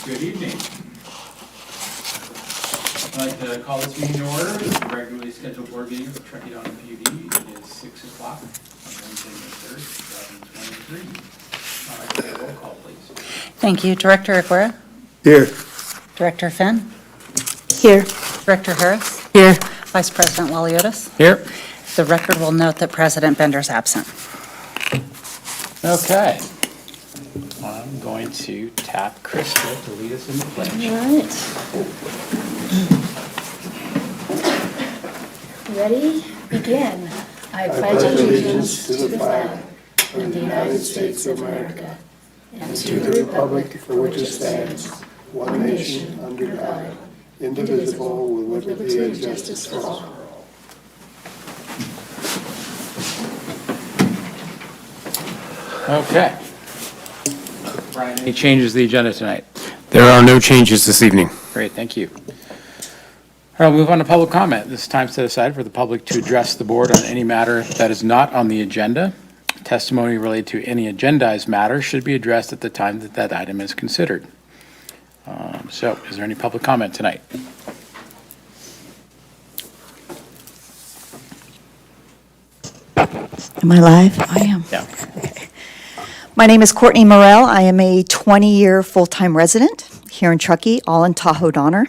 Good evening. I'd like to call this meeting to order. The regularly scheduled board meeting of the Truckee PUD. It is 6 o'clock on Wednesday, May 3rd, 2023. I'd like to get a roll call, please. Thank you. Director Aguirre? Here. Director Finn? Here. Director Harris? Here. Vice President Waliotis? Here. The record will note that President Bender is absent. Okay. I'm going to tap Krista to lead us in the pledge. All right. Ready? Begin. I pledge allegiance to the flag of the United States of America and to the republic for which it stands, one nation under God, indivisible, with liberty and justice for all. Okay. Brian, any changes to the agenda tonight? There are no changes this evening. Great, thank you. All right, we'll move on to public comment. This is time set aside for the public to address the board on any matter that is not on the agenda. Testimony related to any agendized matter should be addressed at the time that that item is considered. So, is there any public comment tonight? Am I live? I am. Yeah. My name is Courtney Morell. I am a 20-year full-time resident here in Truckee, all in Tahoe Donner.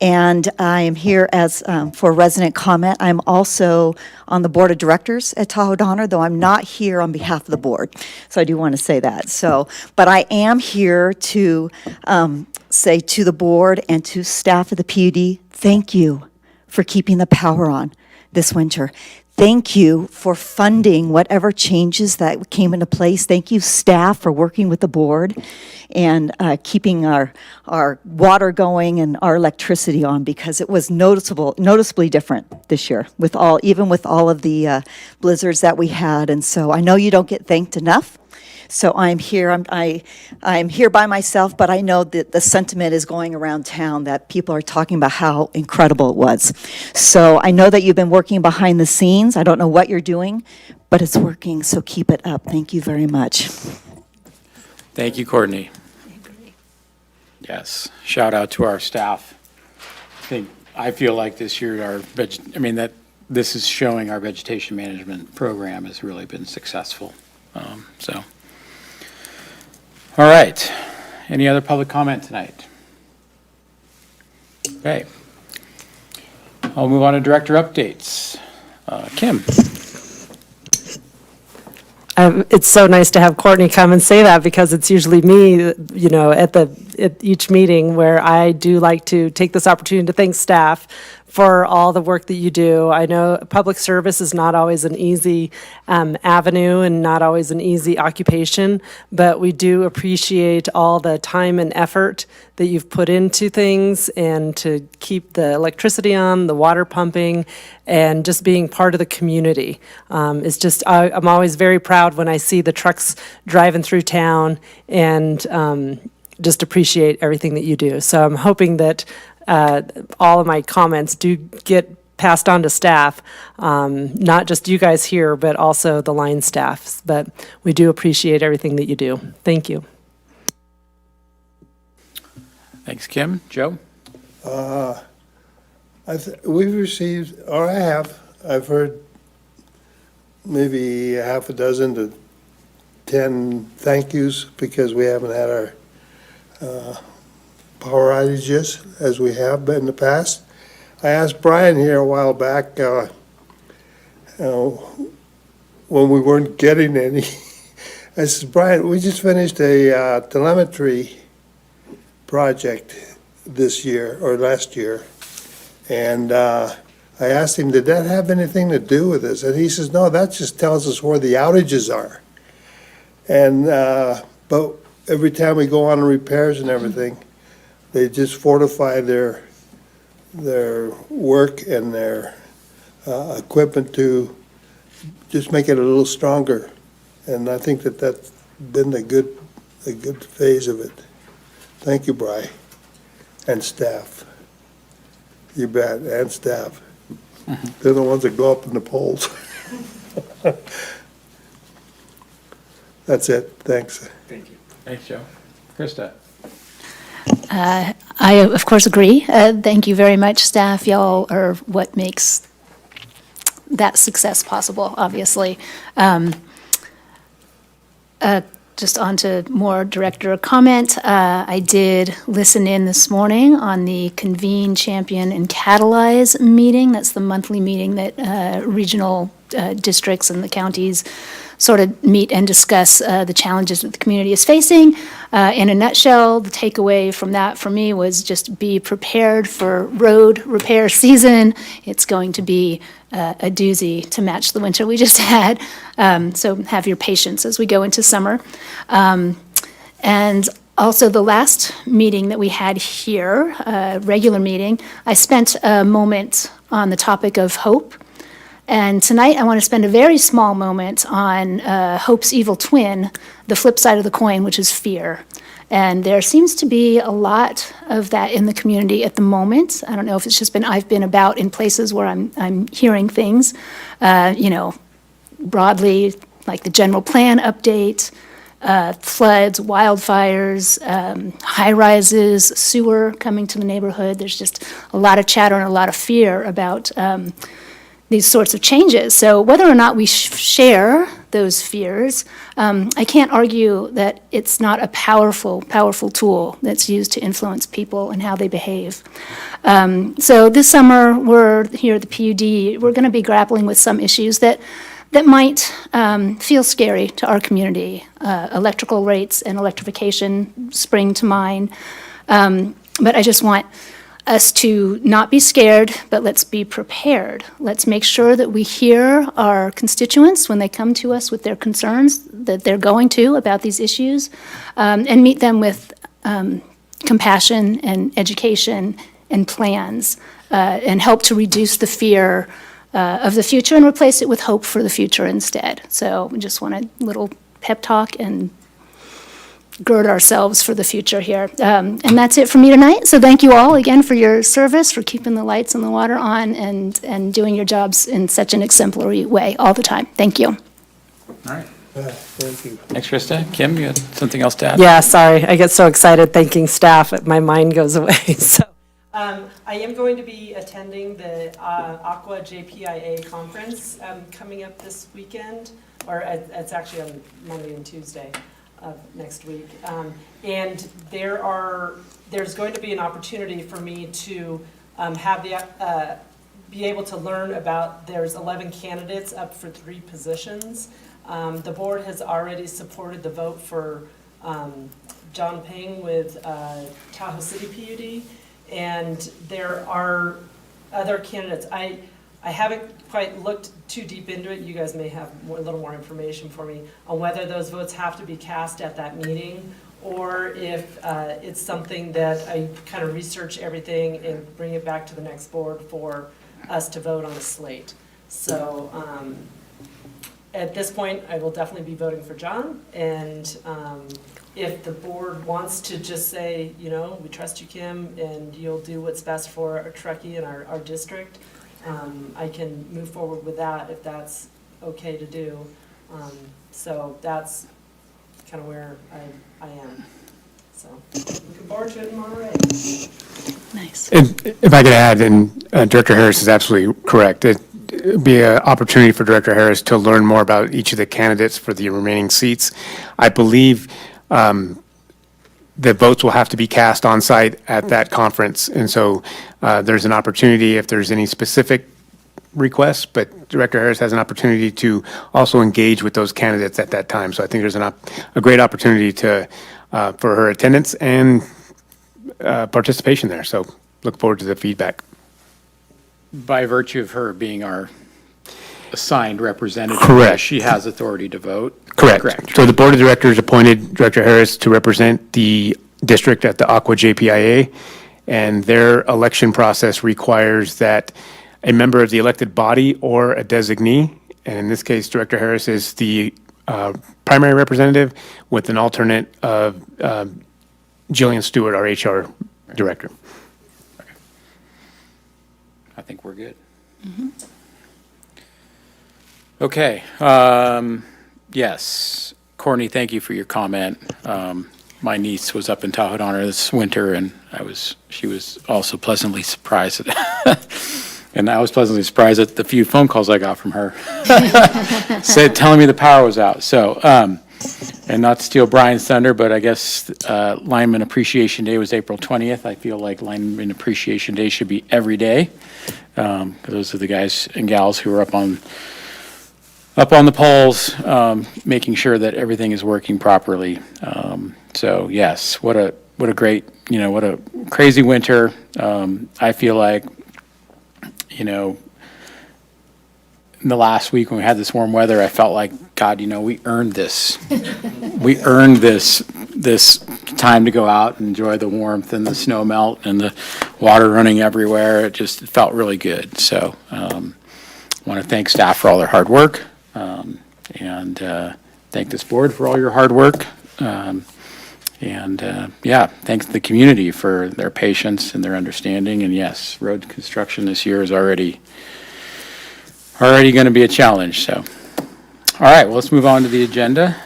And I am here as for resident comment. I'm also on the board of directors at Tahoe Donner, though I'm not here on behalf of the board. So I do want to say that. So, but I am here to say to the board and to staff of the PUD, thank you for keeping the power on this winter. Thank you for funding whatever changes that came into place. Thank you, staff, for working with the board and keeping our water going and our electricity on, because it was noticeably different this year even with all of the blizzards that we had. And so I know you don't get thanked enough. So I'm here. I'm here by myself, but I know that the sentiment is going around town that people are talking about how incredible it was. So I know that you've been working behind the scenes. I don't know what you're doing, but it's working. So keep it up. Thank you very much. Thank you, Courtney. Yes, shout out to our staff. I feel like this year that this is showing our vegetation management program has really been successful. All right. Any other public comment tonight? Okay. I'll move on to director updates. Kim. It's so nice to have Courtney come and say that, because it's usually me, at each meeting, where I do like to take this opportunity to thank staff for all the work that you do. I know public service is not always an easy avenue and not always an easy occupation, but we do appreciate all the time and effort that you've put into things, and to keep the electricity on, the water pumping, and just being part of the community. It's just, I'm always very proud when I see the trucks driving through town, and just appreciate everything that you do. So I'm hoping that all of my comments do get passed on to staff, not just you guys here, but also the line staffs. But we do appreciate everything that you do. Thank you. Thanks, Kim. Joe? We've received, or I've heard maybe half a dozen to 10 thank yous, because we haven't had our power outages as we have been in the past. I asked Brian here a while back, when we weren't getting any, I said, Brian, we just finished a telemetry project this year, or last year, and I asked him, did that have anything to do with this? And he says, no, that just tells us where the outages are. And but every time we go on repairs and everything, they just fortify their work and their equipment to just make it a little stronger. And I think that that's been a good phase of it. Thank you, Bri, and staff. You bet, and staff. They're the ones that go up in the polls. That's it. Thanks. Thank you. Thanks, Joe. Krista? I, of course, agree. Thank you very much, staff. Y'all are what makes that success possible, obviously. Just on to more director comment. I did listen in this morning on the Convene, Champion, and Catalyze meeting. That's the monthly meeting that regional districts and the counties sort of meet and discuss the challenges that the community is facing. In a nutshell, the takeaway from that for me was just be prepared for road repair season. It's going to be a doozy to match the winter we just had. So have your patience as we go into summer. And also the last meeting that we had here, regular meeting, I spent a moment on the topic of hope. And tonight, I want to spend a very small moment on hope's evil twin, the flip side of the coin, which is fear. And there seems to be a lot of that in the community at the moment. I don't know if it's just I've been about in places where I'm hearing things, broadly, like the general plan update, floods, wildfires, high rises, sewer coming to the neighborhood. There's just a lot of chatter and a lot of fear about these sorts of changes. So whether or not we share those fears, I can't argue that it's not a powerful, powerful tool that's used to influence people and how they behave. So this summer, we're here at the PUD, we're going to be grappling with some issues that might feel scary to our community. Electrical rates and electrification spring to mind. But I just want us to not be scared, but let's be prepared. Let's make sure that we hear our constituents when they come to us with their concerns that they're going to about these issues, and meet them with compassion and education and plans, and help to reduce the fear of the future and replace it with hope for the future instead. So we just want a little pep talk and gird ourselves for the future here. And that's it for me tonight. So thank you all again for your service, for keeping the lights and the water on and doing your jobs in such an exemplary way all the time. Thank you. All right. Thank you. Thanks, Krista. Kim, you had something else to add? Yeah, sorry, I get so excited thanking staff, my mind goes away, so. I am going to be attending the Aqua JPIA conference coming up this weekend, or it's actually on Monday and Tuesday of next week. And there's going to be an opportunity for me to have be able to learn about, there's 11 candidates up for 3 positions. The board has already supported the vote for John Ping with Tahoe City PUD, and there are other candidates. I haven't quite looked too deep into it. You guys may have a little more information for me on whether those votes have to be cast at that meeting, or if it's something that I kind of research everything and bring it back to the next board for us to vote on a slate. So at this point, I will definitely be voting for John, and if the board wants to just say, we trust you, Kim, and you'll do what's best for our Truckee and our district, I can move forward with that if that's okay to do. So that's kind of where I am. So looking forward to it in Monterey. Nice. If I could add, and Director Harris is absolutely correct, it'd be an opportunity for Director Harris to learn more about each of the candidates for the remaining seats. I believe the votes will have to be cast on site at that conference. And so there's an opportunity if there's any specific requests, but Director Harris has an opportunity to also engage with those candidates at that time. So I think there's a great opportunity for her attendance and participation there. So look forward to the feedback. By virtue of her being our assigned representative. Correct. She has authority to vote. Correct. So the Board of Directors appointed Director Harris to represent the district at the Aqua JPIA, and their election process requires that a member of the elected body or a designee, and in this case, Director Harris is the primary representative with an alternate of Jillian Stewart, our HR director. I think we're good. Okay. Yes. Courtney, thank you for your comment. my niece was up in Tahoe on her this winter, and she was also pleasantly surprised and I was pleasantly surprised at the few phone calls I got from her, telling me the power was out. So, and not to steal Brian's thunder, but I guess Lineman Appreciation Day was April 20th. I feel like Lineman Appreciation Day should be every day. 'Cause those are the guys and gals who are up on the poles, making sure that everything is working properly. So yes, what a great, what a crazy winter. I feel like, in the last week when we had this warm weather, I felt like, God, we earned this. We earned this time to go out and enjoy the warmth and the snow melt and the water running everywhere. It felt really good. So, want to thank staff for all their hard work, and thank this board for all your hard work. Thanks the community for their patience and their understanding. And yes, road construction this year is already going to be a challenge. So, all right, well, let's move on to the agenda.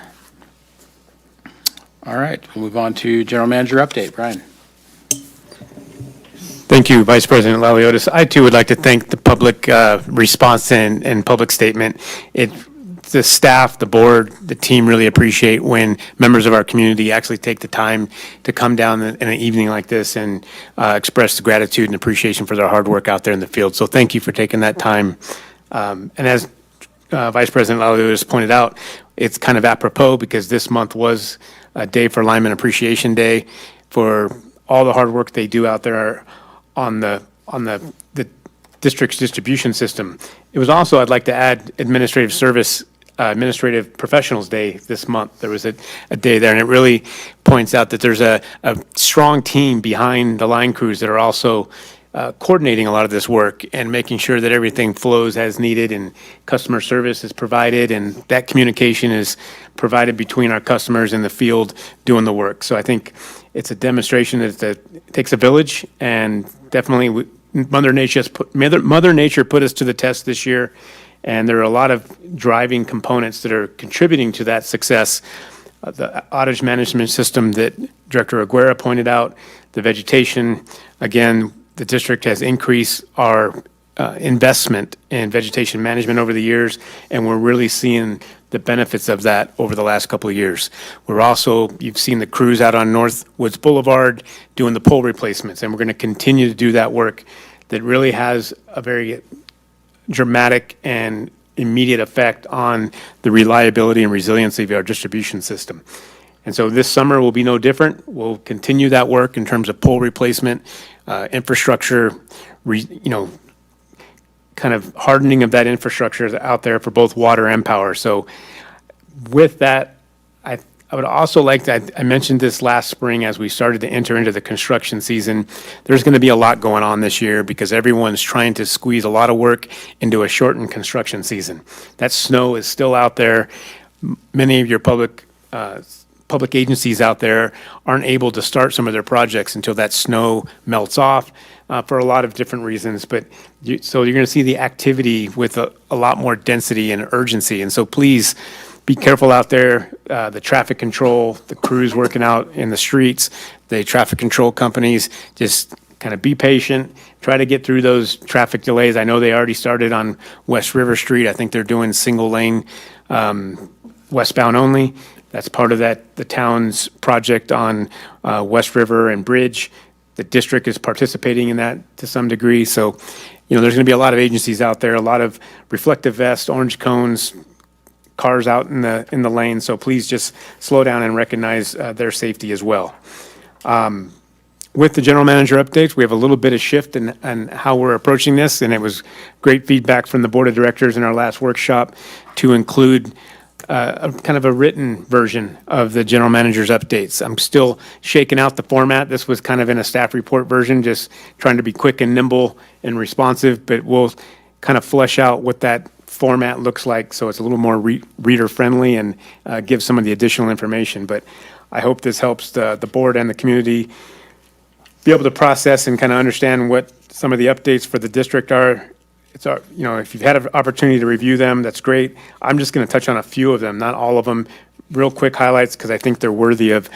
All right, we'll move on to General Manager update. Brian. Thank you, Vice President Laliotis. I too would like to thank the public response and public statement. The staff, the board, the team really appreciate when members of our community actually take the time to come down in an evening like this and express the gratitude and appreciation for their hard work out there in the field. So thank you for taking that time. And as Vice President Laliotis pointed out, it's kind of apropos because this month was a day for Lineman Appreciation Day for all the hard work they do out there on the district's distribution system. It was also, I'd like to add, Administrative Professionals Day this month. There was a day there, and it really points out that there's a strong team behind the line crews that are also coordinating a lot of this work and making sure that everything flows as needed and customer service is provided and that communication is provided between our customers in the field doing the work. So I think it's a demonstration that it takes a village, and definitely Mother Nature put us to the test this year. And there are a lot of driving components that are contributing to that success. The outage management system that Director Aguirre pointed out, the vegetation, again, the district has increased our investment in vegetation management over the years, and we're really seeing the benefits of that over the last couple of years. You've seen the crews out on Northwoods Boulevard doing the pole replacements, and we're going to continue to do that work that really has a very dramatic and immediate effect on the reliability and resiliency of our distribution system. And so this summer will be no different. We'll continue that work in terms of pole replacement, infrastructure, kind of hardening of that infrastructure out there for both water and power. So with that, I would also like to, I mentioned this last spring as we started to enter into the construction season, there's going to be a lot going on this year because everyone's trying to squeeze a lot of work into a shortened construction season. That snow is still out there. Many of your public agencies out there aren't able to start some of their projects until that snow melts off for a lot of different reasons. So you're going to see the activity with a lot more density and urgency. And so please, be careful out there, the traffic control, the crews working out in the streets, the traffic control companies, just kind of be patient, try to get through those traffic delays. I know they already started on West River Street. I think they're doing single lane westbound only. That's part of the town's project on West River and Bridge. The district is participating in that to some degree. So, there's going to be a lot of agencies out there, a lot of reflective vests, orange cones, cars out in the lane, so please just slow down and recognize their safety as well. With the general manager updates, we have a little bit of shift in how we're approaching this, and it was great feedback from the board of directors in our last workshop to include kind of a written version of the general manager's updates. I'm still shaking out the format. This was kind of in a staff report version, just trying to be quick and nimble and responsive, but we'll kind of flesh out what that format looks like so it's a little more reader friendly and give some of the additional information. But I hope this helps the board and the community be able to process and kind of understand what some of the updates for the district are it's our, if you've had an opportunity to review them, that's great. I'm just going to touch on a few of them, not all of them. Real quick highlights, because I think they're worthy of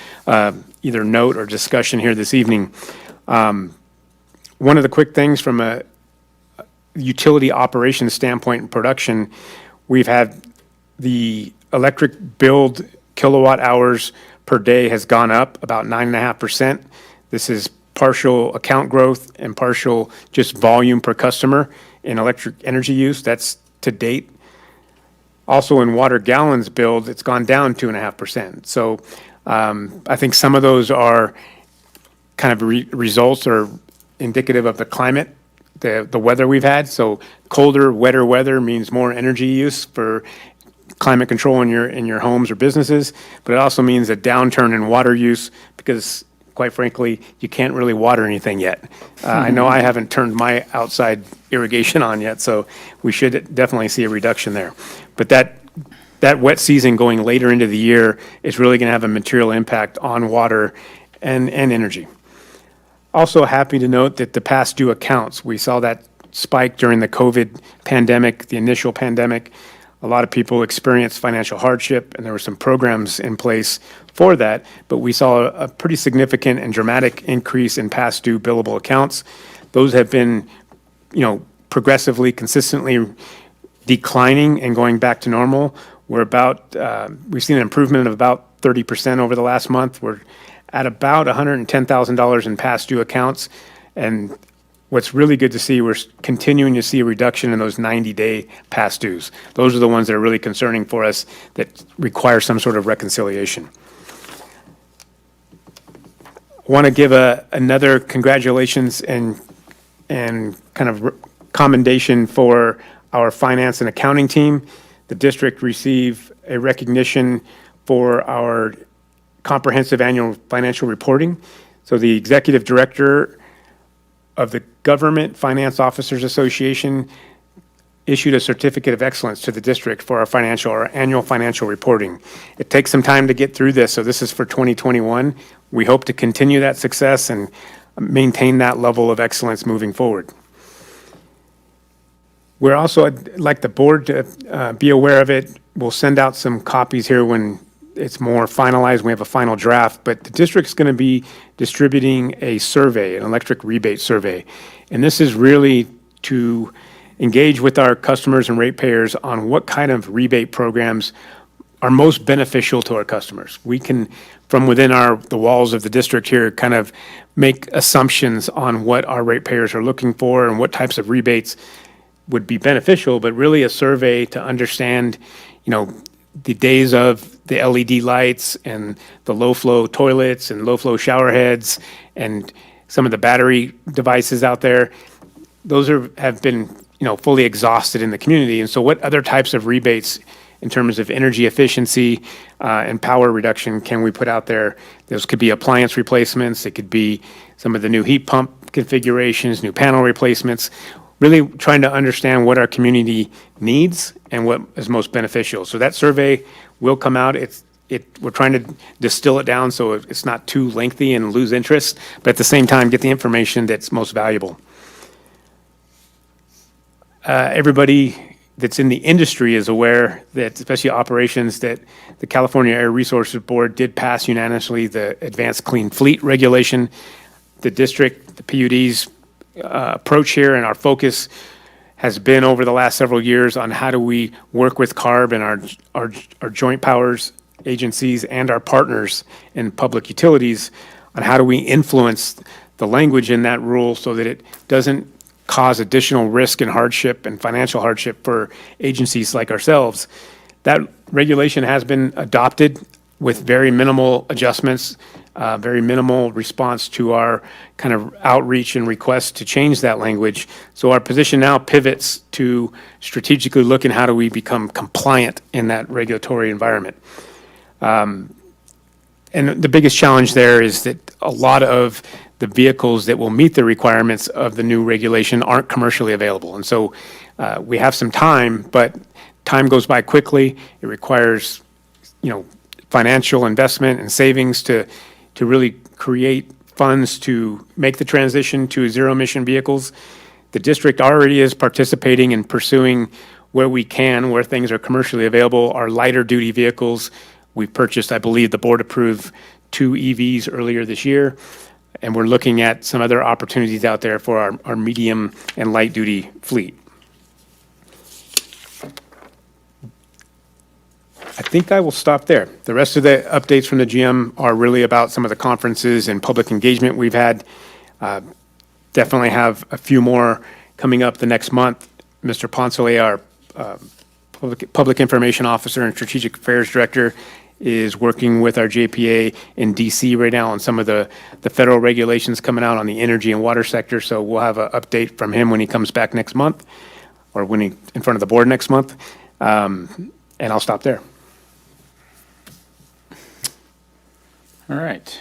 either note or discussion here this evening. One of the quick things from a utility operations standpoint and production, we've had the electric billed kilowatt hours per day has gone up about 9.5%. This is partial account growth and partial just volume per customer in electric energy use. That's to date. Also in water gallons billed, it's gone down 2.5%. So I think some of those are kind of results or indicative of the climate, the weather we've had. So colder, wetter weather means more energy use for climate control in your homes or businesses, but it also means a downturn in water use because, quite frankly, you can't really water anything yet. I know I haven't turned my outside irrigation on yet, so we should definitely see a reduction there. But that wet season going later into the year is really going to have a material impact on water and energy. Also happy to note that the past due accounts, we saw that spike during the COVID pandemic, the initial pandemic. A lot of people experienced financial hardship, and there were some programs in place for that, but we saw a pretty significant and dramatic increase in past due billable accounts. Those have been, progressively, consistently declining and going back to normal. We've seen an improvement of about 30% over the last month. We're at about $110,000 in past due accounts, and what's really good to see, we're continuing to see a reduction in those 90-day past dues. Those are the ones that are really concerning for us that require some sort of reconciliation. Want to give another congratulations and kind of commendation for our finance and accounting team. The district received a recognition for our comprehensive annual financial reporting. So the executive director of the Government Finance Officers Association issued a certificate of excellence to the district for our annual financial reporting. It takes some time to get through this, so this is for 2021. We hope to continue that success and maintain that level of excellence moving forward. We're also, I'd like the board to be aware of it. We'll send out some copies here when it's more finalized. We have a final draft, but the district's going to be distributing a survey, an electric rebate survey. And this is really to engage with our customers and ratepayers on what kind of rebate programs are most beneficial to our customers. We can, from within the walls of the district here, kind of make assumptions on what our ratepayers are looking for and what types of rebates would be beneficial, but really a survey to understand, the days of the LED lights and the low-flow toilets and low-flow shower heads and some of the battery devices out there. Those have been, fully exhausted in the community. And so what other types of rebates in terms of energy efficiency and power reduction can we put out there? Those could be appliance replacements. It could be some of the new heat pump configurations, new panel replacements. Really trying to understand what our community needs and what is most beneficial. So that survey will come out. We're trying to distill it down so it's not too lengthy and lose interest, but at the same time get the information that's most valuable. Everybody that's in the industry is aware that, especially operations, that the California Air Resources Board did pass unanimously the Advanced Clean Fleet regulation. The district, the PUD's approach here and our focus has been over the last several years on how do we work with CARB and our joint powers agencies and our partners in public utilities on how do we influence the language in that rule so that it doesn't cause additional risk and hardship and financial hardship for agencies like ourselves. That regulation has been adopted with very minimal adjustments, very minimal response to our kind of outreach and request to change that language. So our position now pivots to strategically looking how do we become compliant in that regulatory environment. And the biggest challenge there is that a lot of the vehicles that will meet the requirements of the new regulation aren't commercially available. And so we have some time, but time goes by quickly. It requires, financial investment and savings to really create funds to make the transition to zero emission vehicles. The district already is participating and pursuing where we can, where things are commercially available, our lighter duty vehicles. We purchased, I believe, the board approved 2 EVs earlier this year, and we're looking at some other opportunities out there for our medium and light duty fleet. I think I will stop there. The rest of the updates from the GM are really about some of the conferences and public engagement we've had. Definitely have a few more coming up the next month. Mr. Poncelet, our Public Information Officer and Strategic Affairs Director, is working with our JPA in DC right now on some of the federal regulations coming out on the energy and water sector. So we'll have an update from him when he comes back next month, or when he in front of the board next month. And I'll stop there. All right.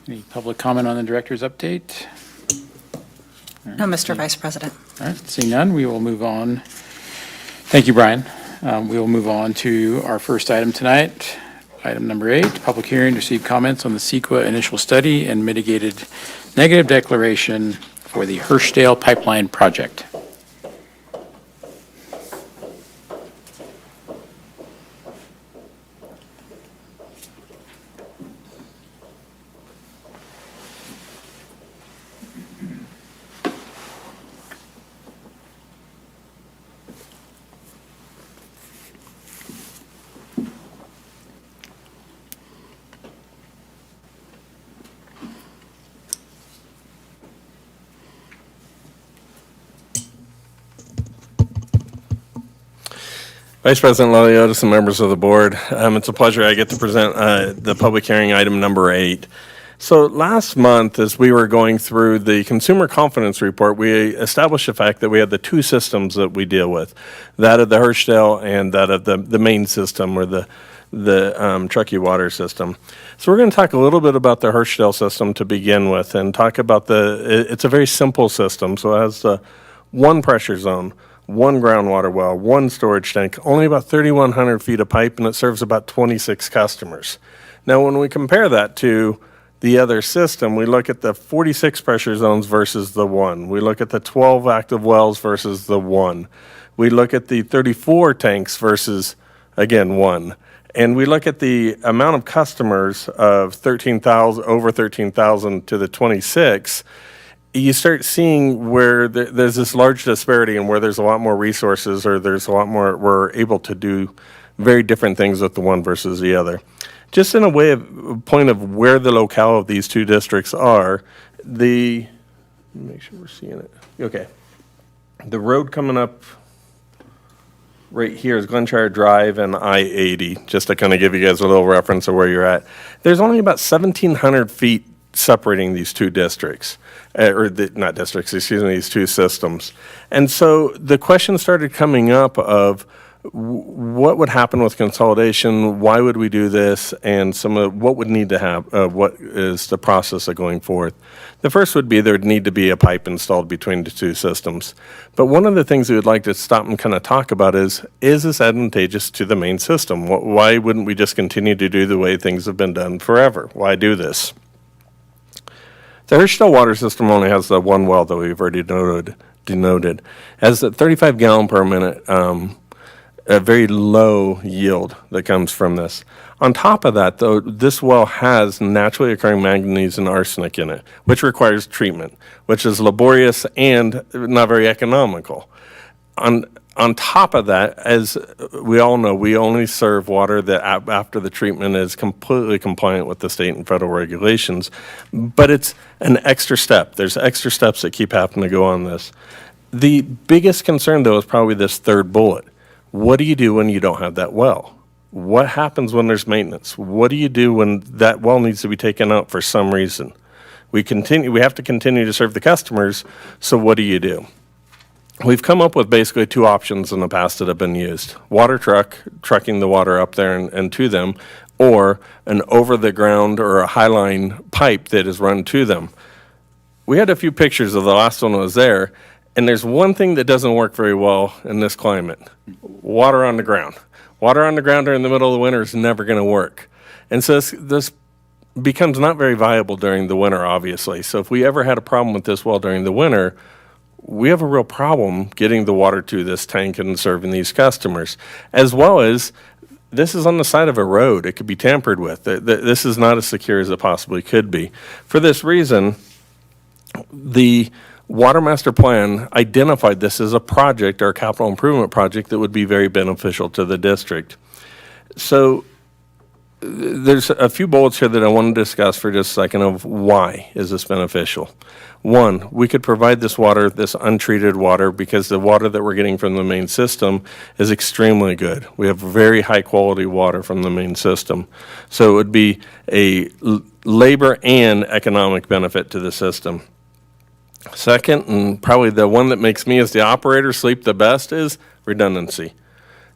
Any public comment on the director's update? No, Mr. Vice President. All right, seeing none, we will move on. Thank you, Brian. We will move on to our first item tonight. Item number 8, public hearing to receive comments on the CEQA initial study and mitigated negative declaration for the Hirschdale Pipeline Project. Vice President Liliotis and members of the board, it's a pleasure. I get to present the public hearing item number 8. So last month, as we were going through the consumer confidence report, we established the fact that we had the 2 systems that we deal with, that of the Hirschdale and that of the main system, or the Truckee water system. So we're going to talk a little bit about the Hirschdale system to begin with, and talk about it's a very simple system. So it has one pressure zone, one groundwater well, one storage tank, only about 3,100 feet of pipe, and it serves about 26 customers. Now, when we compare that to the other system, we look at the 46 pressure zones versus the 1. We look at the 12 active wells versus the 1. We look at the 34 tanks versus, again, 1. And we look at the amount of customers of 13,000, over 13,000 to the 26. You start seeing where there's this large disparity, and where there's a lot more resources, or there's a lot more, we're able to do very different things with the one versus the other. Just in a way of point of where the locale of these 2 districts are, make sure we're seeing it. Okay. The road coming up right here is Glenshire Drive and I-80, just to kind of give you guys a little reference of where you're at. There's only about 1,700 feet separating these 2 districts, these 2 systems. And so the question started coming up of what would happen with consolidation, why would we do this, and some of what would need to have, what is the process of going forth. The first would be there would need to be a pipe installed between the 2 systems. But one of the things we would like to stop and kind of talk about is this advantageous to the main system? Why wouldn't we just continue to do the way things have been done forever? Why do this? The Hirschdale water system only has the 1 well that we've already denoted. It has a 35 gallon per minute, a very low yield that comes from this. On top of that, though, this well has naturally occurring manganese and arsenic in it, which requires treatment, which is laborious and not very economical. On top of that, as we all know, we only serve water that after the treatment is completely compliant with the state and federal regulations, but it's an extra step. There's extra steps that keep having to go on this. The biggest concern, though, is probably this 3rd bullet. What do you do when you don't have that well? What happens when there's maintenance? What do you do when that well needs to be taken out for some reason? We have to continue to serve the customers, so what do you do? We've come up with basically 2 options in the past that have been used. Water trucking the water up there and to them, or an over-the-ground or a highline pipe that is run to them. We had a few pictures of the last one that was there, and there's one thing that doesn't work very well in this climate: water on the ground. Water on the ground during the middle of the winter is never going to work. And so this becomes not very viable during the winter, obviously. So if we ever had a problem with this well during the winter, we have a real problem getting the water to this tank and serving these customers, as well as this is on the side of a road. It could be tampered with. This is not as secure as it possibly could be. For this reason, the Water Master Plan identified this as a project or a capital improvement project that would be very beneficial to the district. So there's a few bullets here that I want to discuss for just a second of why is this beneficial. One, we could provide this water, this untreated water, because the water that we're getting from the main system is extremely good. We have very high quality water from the main system. So it would be a labor and economic benefit to the system. Second, and probably the one that makes me as the operator sleep the best, is redundancy.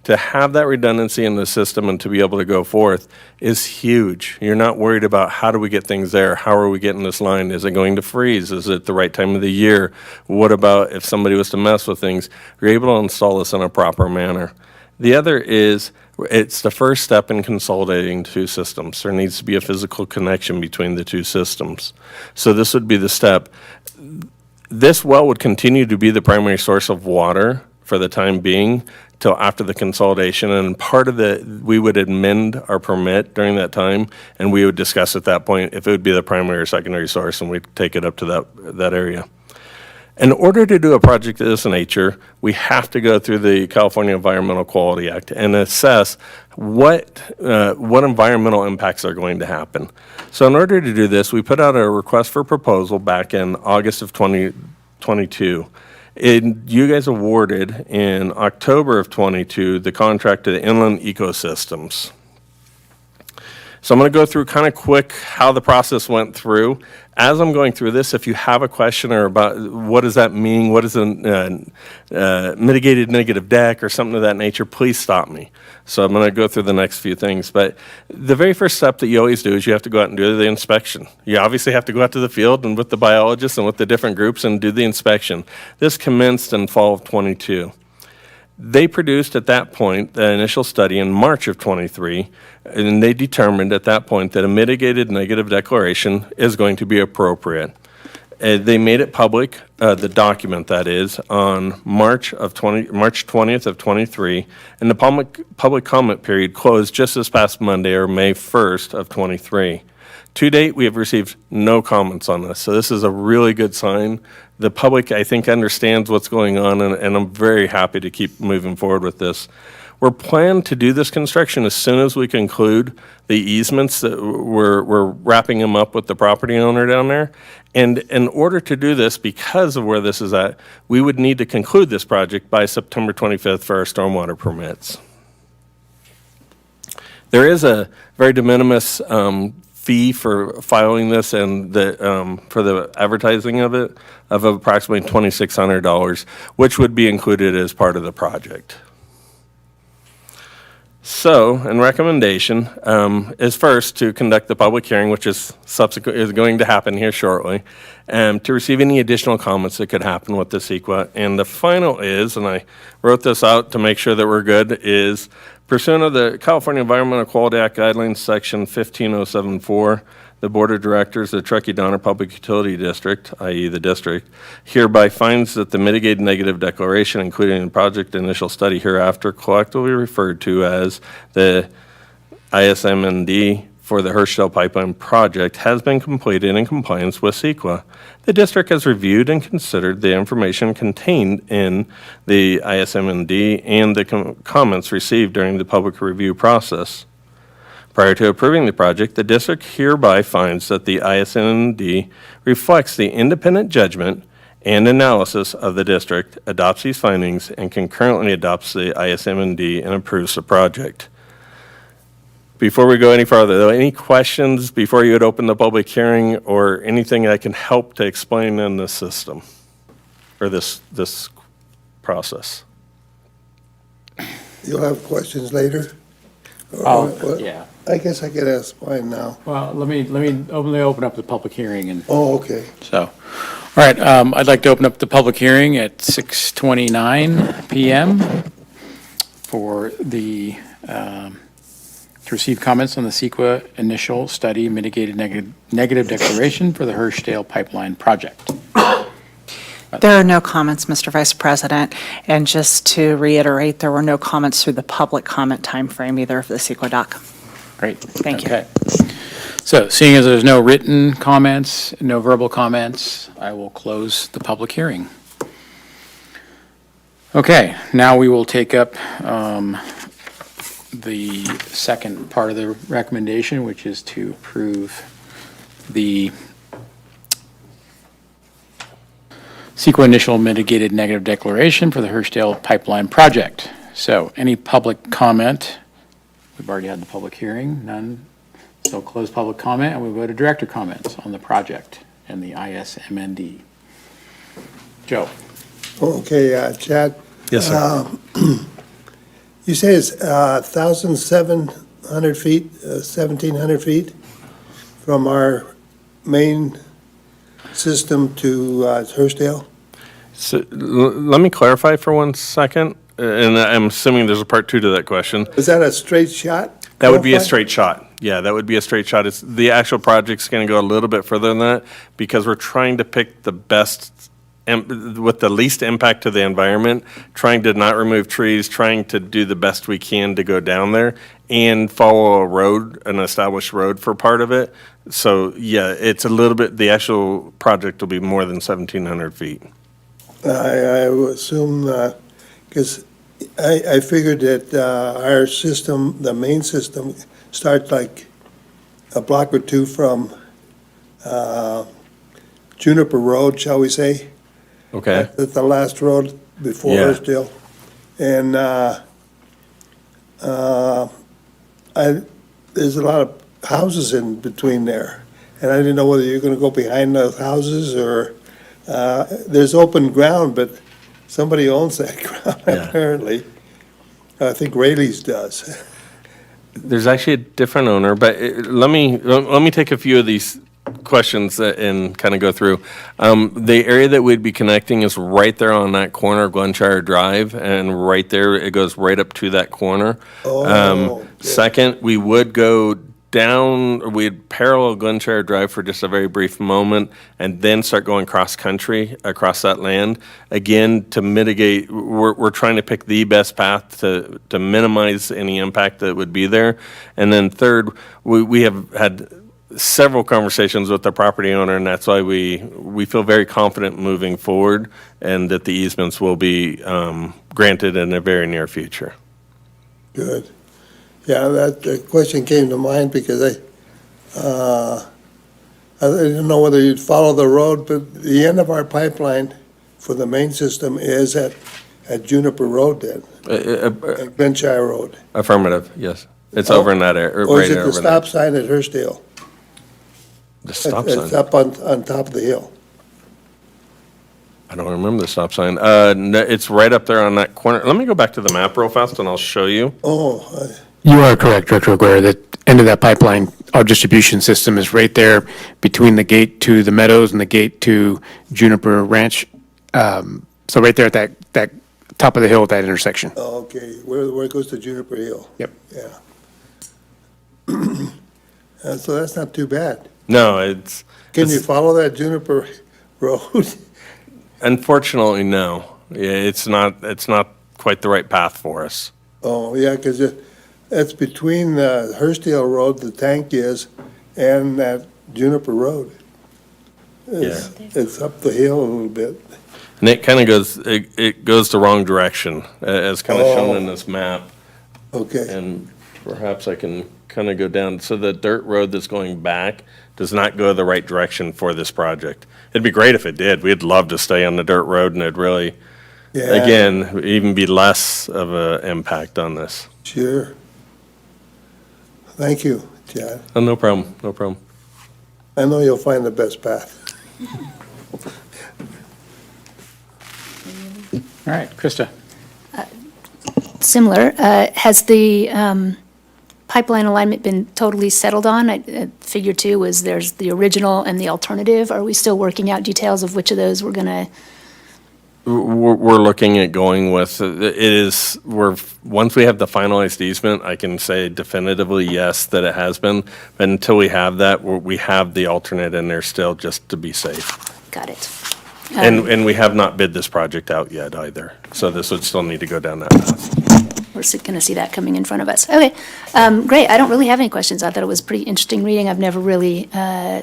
To have that redundancy in the system and to be able to go forth is huge. You're not worried about how do we get things there? How are we getting this line? Is it going to freeze? Is it the right time of the year? What about if somebody was to mess with things? You're able to install this in a proper manner. The other is it's the first step in consolidating two systems. There needs to be a physical connection between the two systems. So this would be the step. This well would continue to be the primary source of water for the time being till after the consolidation, and part of we would amend our permit during that time, and we would discuss at that point if it would be the primary or secondary source, and we'd take it up to that area. In order to do a project of this nature, we have to go through the California Environmental Quality Act and assess what environmental impacts are going to happen. So in order to do this, we put out a request for proposal back in August of 2022. You guys awarded in October of 22 the contract to the Inland Ecosystems. So I'm going to go through kind of quick how the process went through. As I'm going through this, if you have a question or about what does that mean, what is a mitigated negative deck or something of that nature, please stop me. So I'm going to go through the next few things. But the very first step that you always do is you have to go out and do the inspection. You obviously have to go out to the field and with the biologists and with the different groups and do the inspection. This commenced in fall of 22. They produced at that point the initial study in March of 23, and they determined at that point that a mitigated negative declaration is going to be appropriate. They made it public, the document that is, on March 20th of 23, and the public comment period closed just this past Monday, or May 1st of 23. To date, we have received no comments on this, so this is a really good sign. The public, I think, understands what's going on, and I'm very happy to keep moving forward with this. We're planning to do this construction as soon as we conclude the easements that we're wrapping them up with the property owner down there. And in order to do this, because of where this is at, we would need to conclude this project by September 25th for our stormwater permits. There is a very de minimis fee for filing this and for the advertising of it of approximately $2,600, which would be included as part of the project. So, in recommendation, is first to conduct the public hearing, which is going to happen here shortly, to receive any additional comments that could happen with the CEQA. And the final is, and I wrote this out to make sure that we're good, is pursuant of the California Environmental Quality Act Guidelines, Section 15074, the Board of Directors of the Truckee Donner Public Utility District, i.e. the district, hereby finds that the mitigated negative declaration, including the project initial study hereafter collectively referred to as the ISMND for the Herschel Pipeline Project, has been completed in compliance with CEQA. The district has reviewed and considered the information contained in the ISMND and the comments received during the public review process. Prior to approving the project, the district hereby finds that the ISMND reflects the independent judgment and analysis of the district, adopts these findings, and concurrently adopts the ISMND and approves the project. Before we go any further, though, any questions before you would open the public hearing or anything I can help to explain in this system or this process? You'll have questions later? Yeah. I guess I could ask mine now. Well, let me open up the public hearing and Oh, okay. so. All right, I'd like to open up the public hearing at 6:29 PM for the to receive comments on the CEQA initial study mitigated negative declaration for the Hirschdale Pipeline project. There are no comments, Mr. Vice President. And just to reiterate, there were no comments through the public comment timeframe either of the CEQA doc. Great. Thank you. Okay. So seeing as there's no written comments, no verbal comments, I will close the public hearing. Okay, now we will take up the second part of the recommendation, which is to approve the CEQA initial mitigated negative declaration for the Hirschdale Pipeline project. So any public comment? We've already had the public hearing, none. So close public comment, and we'll go to director comments on the project and the ISMND. Joe? Okay, Chad, Yes, sir. you say it's 1,700 feet, 1,700 feet from our main system to Hirschdale? So let me clarify for 1 second, and I'm assuming there's a part two to that question. Is that a straight shot? That would be a Clarify? straight shot. Yeah, that would be a straight shot. It's, the actual project's going to go a little bit further than that because we're trying to pick the best, with the least impact to the environment, trying to not remove trees, trying to do the best we can to go down there and follow a road, an established road for part of it. So, yeah, it's a little bit, the actual project will be more than 1,700 feet. I would assume, because I figured that our system, the main system, starts like a block or two from Juniper Road, shall we say? Okay? That's the last road before Yeah. Hirschdale. And there's a lot of houses in between there. And I didn't know whether you're going to go behind those houses or, there's open ground, but somebody owns that ground Yeah. apparently. I think Rayleigh's does. There's actually a different owner, but let me take a few of these questions and kind of go through. The area that we'd be connecting is right there on that corner of Glenshire Drive, and right there, it goes right up to that corner. Oh, good. Second, we would go down, we'd parallel Glenshire Drive for just a very brief moment, and then start going cross-country across that land. Again, to mitigate, we're trying to pick the best path to minimize any impact that would be there. And then third, we have had several conversations with the property owner, and that's why we feel very confident moving forward, and that the easements will be granted in the very near future. Good. Yeah, that question came to mind because I didn't know whether you'd follow the road, but the end of our pipeline for the main system is at Juniper Road then, at Glenshire Road. Affirmative, yes. It's Oh. over in that area, Or right is it there the over there. stop sign at Hirschdale? The stop It's sign? up on top of the hill. I don't remember the stop sign. No, it's right up there on that corner. Let me go back to the map real fast and I'll show you. Oh, You are correct, Director Aguirre. The end of that pipeline, our distribution system is right there between the gate to the Meadows and the gate to Juniper Ranch. So right there at that top of the hill at that intersection. okay, where it goes to Juniper Hill. Yep. Yeah. So that's not too bad. No, it's, Can you follow that Juniper Road? unfortunately, no. Yeah, it's not quite the right path for us. Oh, yeah, because it's between the Hirschdale Road, the tank is, and that Juniper Road. It's up the hill a little bit. And it kind of goes, it goes the wrong direction, as kind of shown in this map. Okay, And perhaps I can kind of go down, so the dirt road that's going back does not go the right direction for this project. It'd be great if it did. We'd love to stay on the dirt road, and it'd really, yeah, again, even be less of an impact on this. sure. Thank you, Chad. Oh, no problem, no problem. I know you'll find the best path. All right, Krista? Similar, has the pipeline alignment been totally settled on? Figure two was there's the original and the alternative. Are we still working out details of which of those we're going to We're looking at going with, once we have the finalized easement, I can say definitively yes, that it has been. But until we have that, we have the alternate in there still just to be safe. Got it. And we have not bid this project out yet either. So this would still need to go down that path. We're going to see that coming in front of us. Okay, great. I don't really have any questions. I thought it was pretty interesting reading. I've never really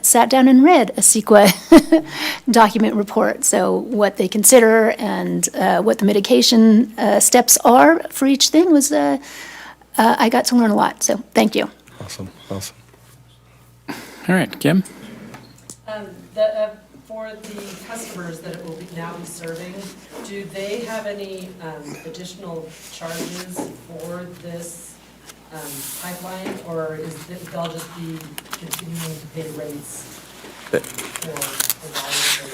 sat down and read a CEQA document report. So what they consider and what the mitigation steps are for each thing was, I got to learn a lot. So thank you. Awesome. All right, Kim? For the customers that it will now be serving, do they have any additional charges for this pipeline, or they'll just be continuing to pay rates for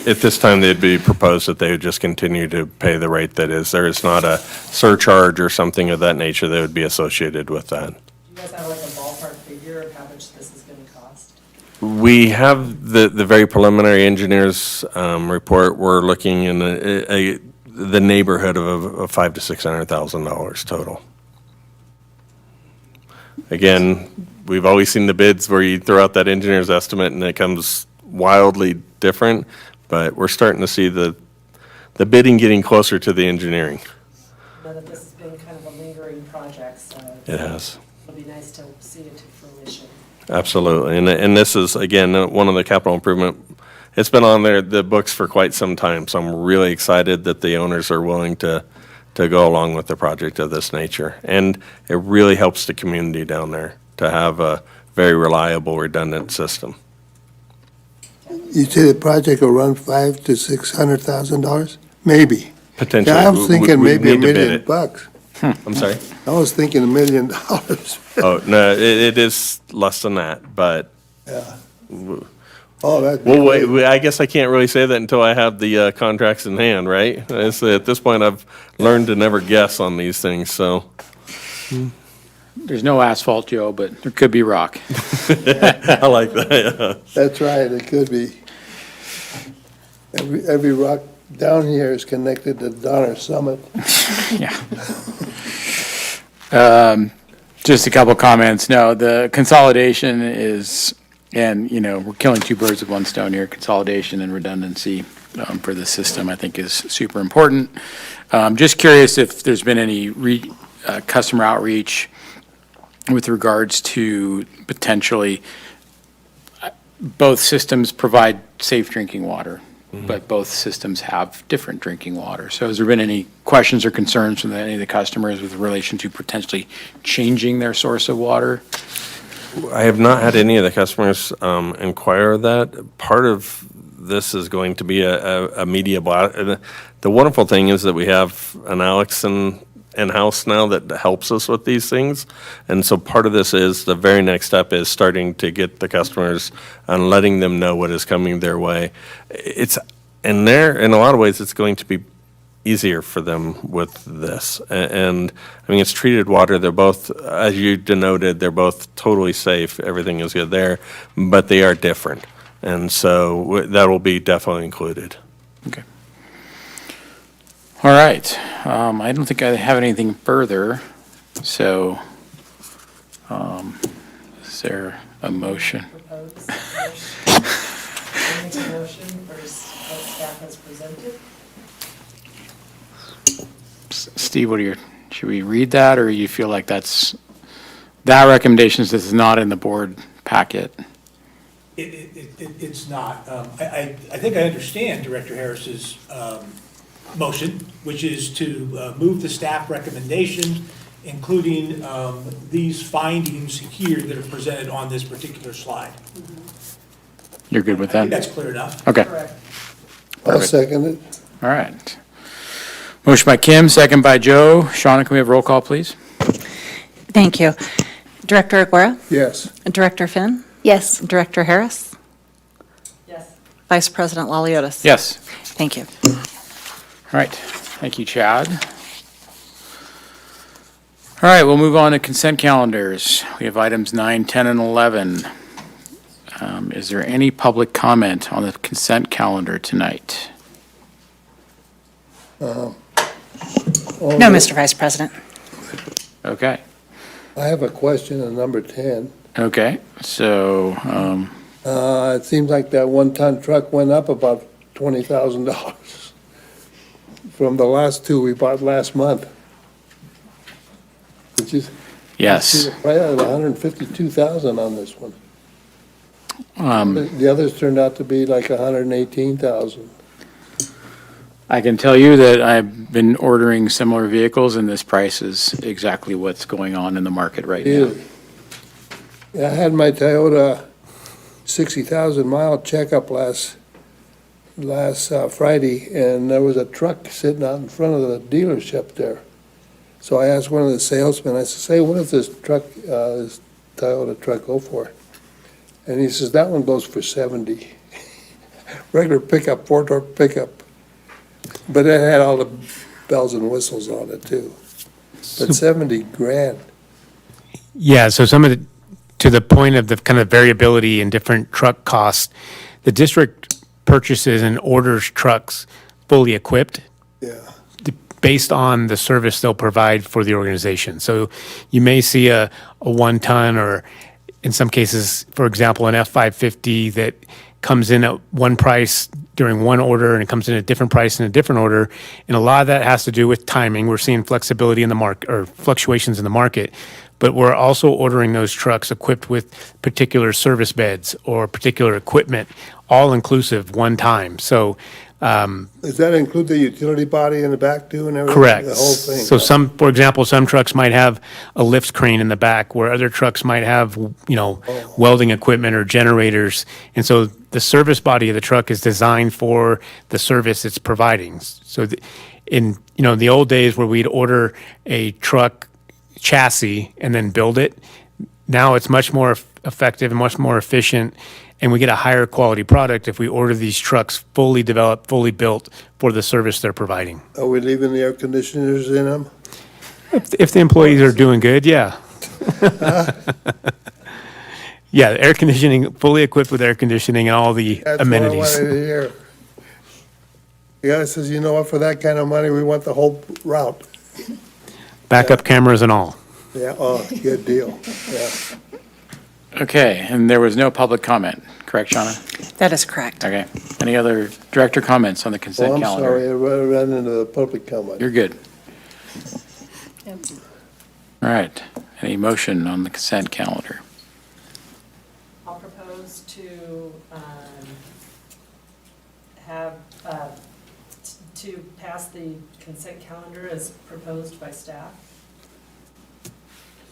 At this time, they'd be proposed that they would just continue to pay the rate that is. There is not a surcharge or something of that nature that would be associated with that. Do you guys have like a ballpark figure of how much this is going to cost? We have the very preliminary engineers report. We're looking in the neighborhood of $500,000 to $600,000 total. Again, we've always seen the bids where you throw out that engineer's estimate and it comes wildly different, but we're starting to see the bidding getting closer to the engineering. Know that this has been kind of a lingering project, so It has. it'll be nice to see it to fruition. Absolutely. And this is, again, one of the capital improvement, it's been on the books for quite some time. So I'm really excited that the owners are willing to go along with the project of this nature. And it really helps the community down there to have a very reliable, redundant system. You say the project will run $500,000 to $600,000? Maybe. Potentially. Yeah, I was thinking we maybe need to bid $1 million it. bucks. I'm sorry? I was thinking $1 million. Oh, no, it is less than that, but Oh, that'd be well, great. wait, I guess I can't really say that until I have the contracts in hand, right? At this point, I've learned to never guess on these things, so. There's no asphalt, Joe, but there could be rock. I like that, yeah. That's right, it could be. Every rock down here is connected to Donner Summit. Yeah. Just a couple comments. No, the consolidation is, and, we're killing two birds with one stone here. Consolidation and redundancy for the system, I think, is super important. Just curious if there's been any customer outreach with regards to potentially, both systems provide safe drinking water, but both systems have different drinking water. So has there been any questions or concerns from any of the customers with relation to potentially changing their source of water? I have not had any of the customers inquire that. Part of this is going to be a media blast. The wonderful thing is that we have an Alex in-house now that helps us with these things. And so part of this is the very next step is starting to get the customers and letting them know what is coming their way. It's in a lot of ways, it's going to be easier for them with this. And I mean, it's treated water. They're both, as you denoted, they're both totally safe. Everything is good there, but they are different. And so that will be definitely included. Okay. All right. I don't think I have anything further. So, is there a motion? Propose make a motion for what staff has presented. Steve, should we read that, or you feel like that recommendations is not in the board packet? It's not. I think I understand Director Harris's motion, which is to move the staff recommendation, including these findings here that are presented on this particular slide. You're good with I think that? that's clear enough. Okay. Correct. I'll Perfect. second it. All right. Motion by Kim, second by Joe. Shauna, can we have roll call, please? Thank you. Director Aguirre? Yes. Director Finn? Yes. Director Harris? Yes. Vice President Laliotis? Yes. Thank you. All right. Thank you, Chad. All right, we'll move on to consent calendars. We have items 9, 10, and 11. Is there any public comment on the consent calendar tonight? No, Mr. Vice President. Okay, I have a question on number 10. okay, so, It seems like that one-ton truck went up about $20,000 from the last two we bought last month. Which is, yes. right out of 152,000 on this one. Um, The others turned out to be like 118,000. I can tell you that I've been ordering similar vehicles, and this price is exactly what's going on in the market right now. Really? Yeah, I had my Toyota 60,000 mile checkup last Friday, and there was a truck sitting out in front of the dealership there. So I asked one of the salesmen, I said, "Say, what does this Toyota truck go for?" And he says, "That one goes for 70." Regular pickup, four-door pickup. But it had all the bells and whistles on it too. But 70 grand. Yeah, so to the point of the kind of variability in different truck costs, the district purchases and orders trucks fully equipped Yeah. based on the service they'll provide for the organization. So you may see a 1-ton, or in some cases, for example, an F-550 that comes in at one price during one order and it comes in at a different price in a different order. And a lot of that has to do with timing. We're seeing flexibility in the market, or fluctuations in the market, but we're also ordering those trucks equipped with particular service beds or particular equipment, all inclusive one time. So Does that include the utility body in the back too and everything? correct. The whole thing? So for example, some trucks might have a lift crane in the back, where other trucks might have, welding equipment or generators. And so the service body of the truck is designed for the service it's providing. So in the old days where we'd order a truck chassis and then build it, now it's much more effective and much more efficient, and we get a higher quality product if we order these trucks fully developed, fully built for the service they're providing. Are we leaving the air conditioners in them? If the employees are doing good, yeah. Yeah, air conditioning, fully equipped with air conditioning and all the That's amenities. what I wanted to hear. The guy says, "You know what, for that kind of money, we want the whole route." Backup cameras and all. Yeah, oh, good deal, yeah. Okay, and there was no public comment, correct, Shauna? That is correct. Okay. Any other director comments on the consent Oh, I'm calendar? sorry, I ran into the public comment. You're good. All right. Any motion on the consent calendar? I'll propose to to pass the consent calendar as proposed by staff.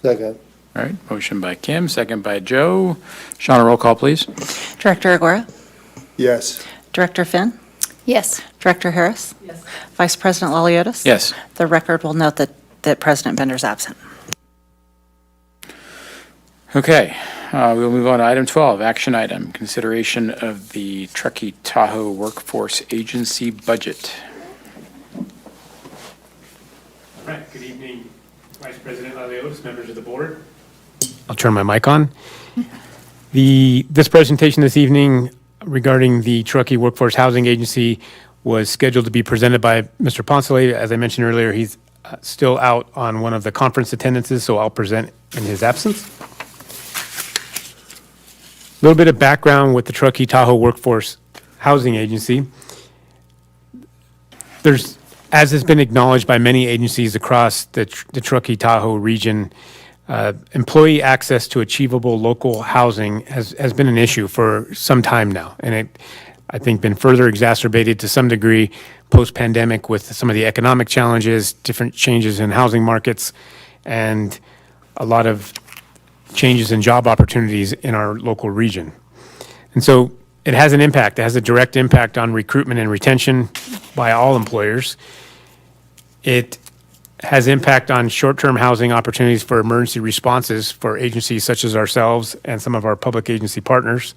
Second, All right, motion by Kim, second by Joe. Shauna, roll call, please. Director Agora? yes. Director Finn? Yes. Director Harris? Yes. Vice President Liliotis? Yes. The record will note that President Bender's absent. Okay, we'll move on to item 12, action item, consideration of the Truckee Tahoe Workforce Agency budget. All right, good evening, Vice President Liliotis, members of the board. I'll turn my mic on. This presentation this evening regarding the Truckee Workforce Housing Agency was scheduled to be presented by Mr. Poncelli. As I mentioned earlier, he's still out on one of the conference attendances, so I'll present in his absence. A little bit of background with the Truckee Tahoe Workforce Housing Agency. As has been acknowledged by many agencies across the Truckee Tahoe region, employee access to achievable local housing has been an issue for some time now. And it, I think, been further exacerbated to some degree post-pandemic with some of the economic challenges, different changes in housing markets, and a lot of changes in job opportunities in our local region. And so it has an impact. It has a direct impact on recruitment and retention by all employers. It has impact on short-term housing opportunities for emergency responses for agencies such as ourselves and some of our public agency partners.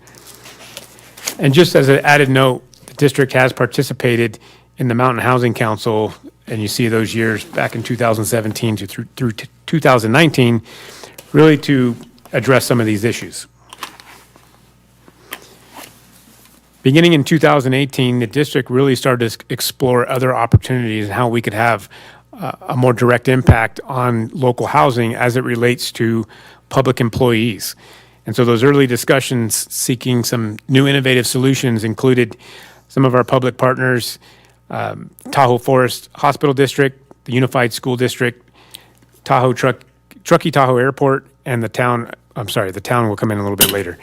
And just as an added note, the district has participated in the Mountain Housing Council, and you see those years back in 2017 to through 2019, really to address some of these issues. Beginning in 2018, the district really started to explore other opportunities and how we could have a more direct impact on local housing as it relates to public employees. And so those early discussions seeking some new innovative solutions included some of our public partners, Tahoe Forest Hospital District, the Unified School District, Truckee Tahoe Airport, and the town will come in a little bit later.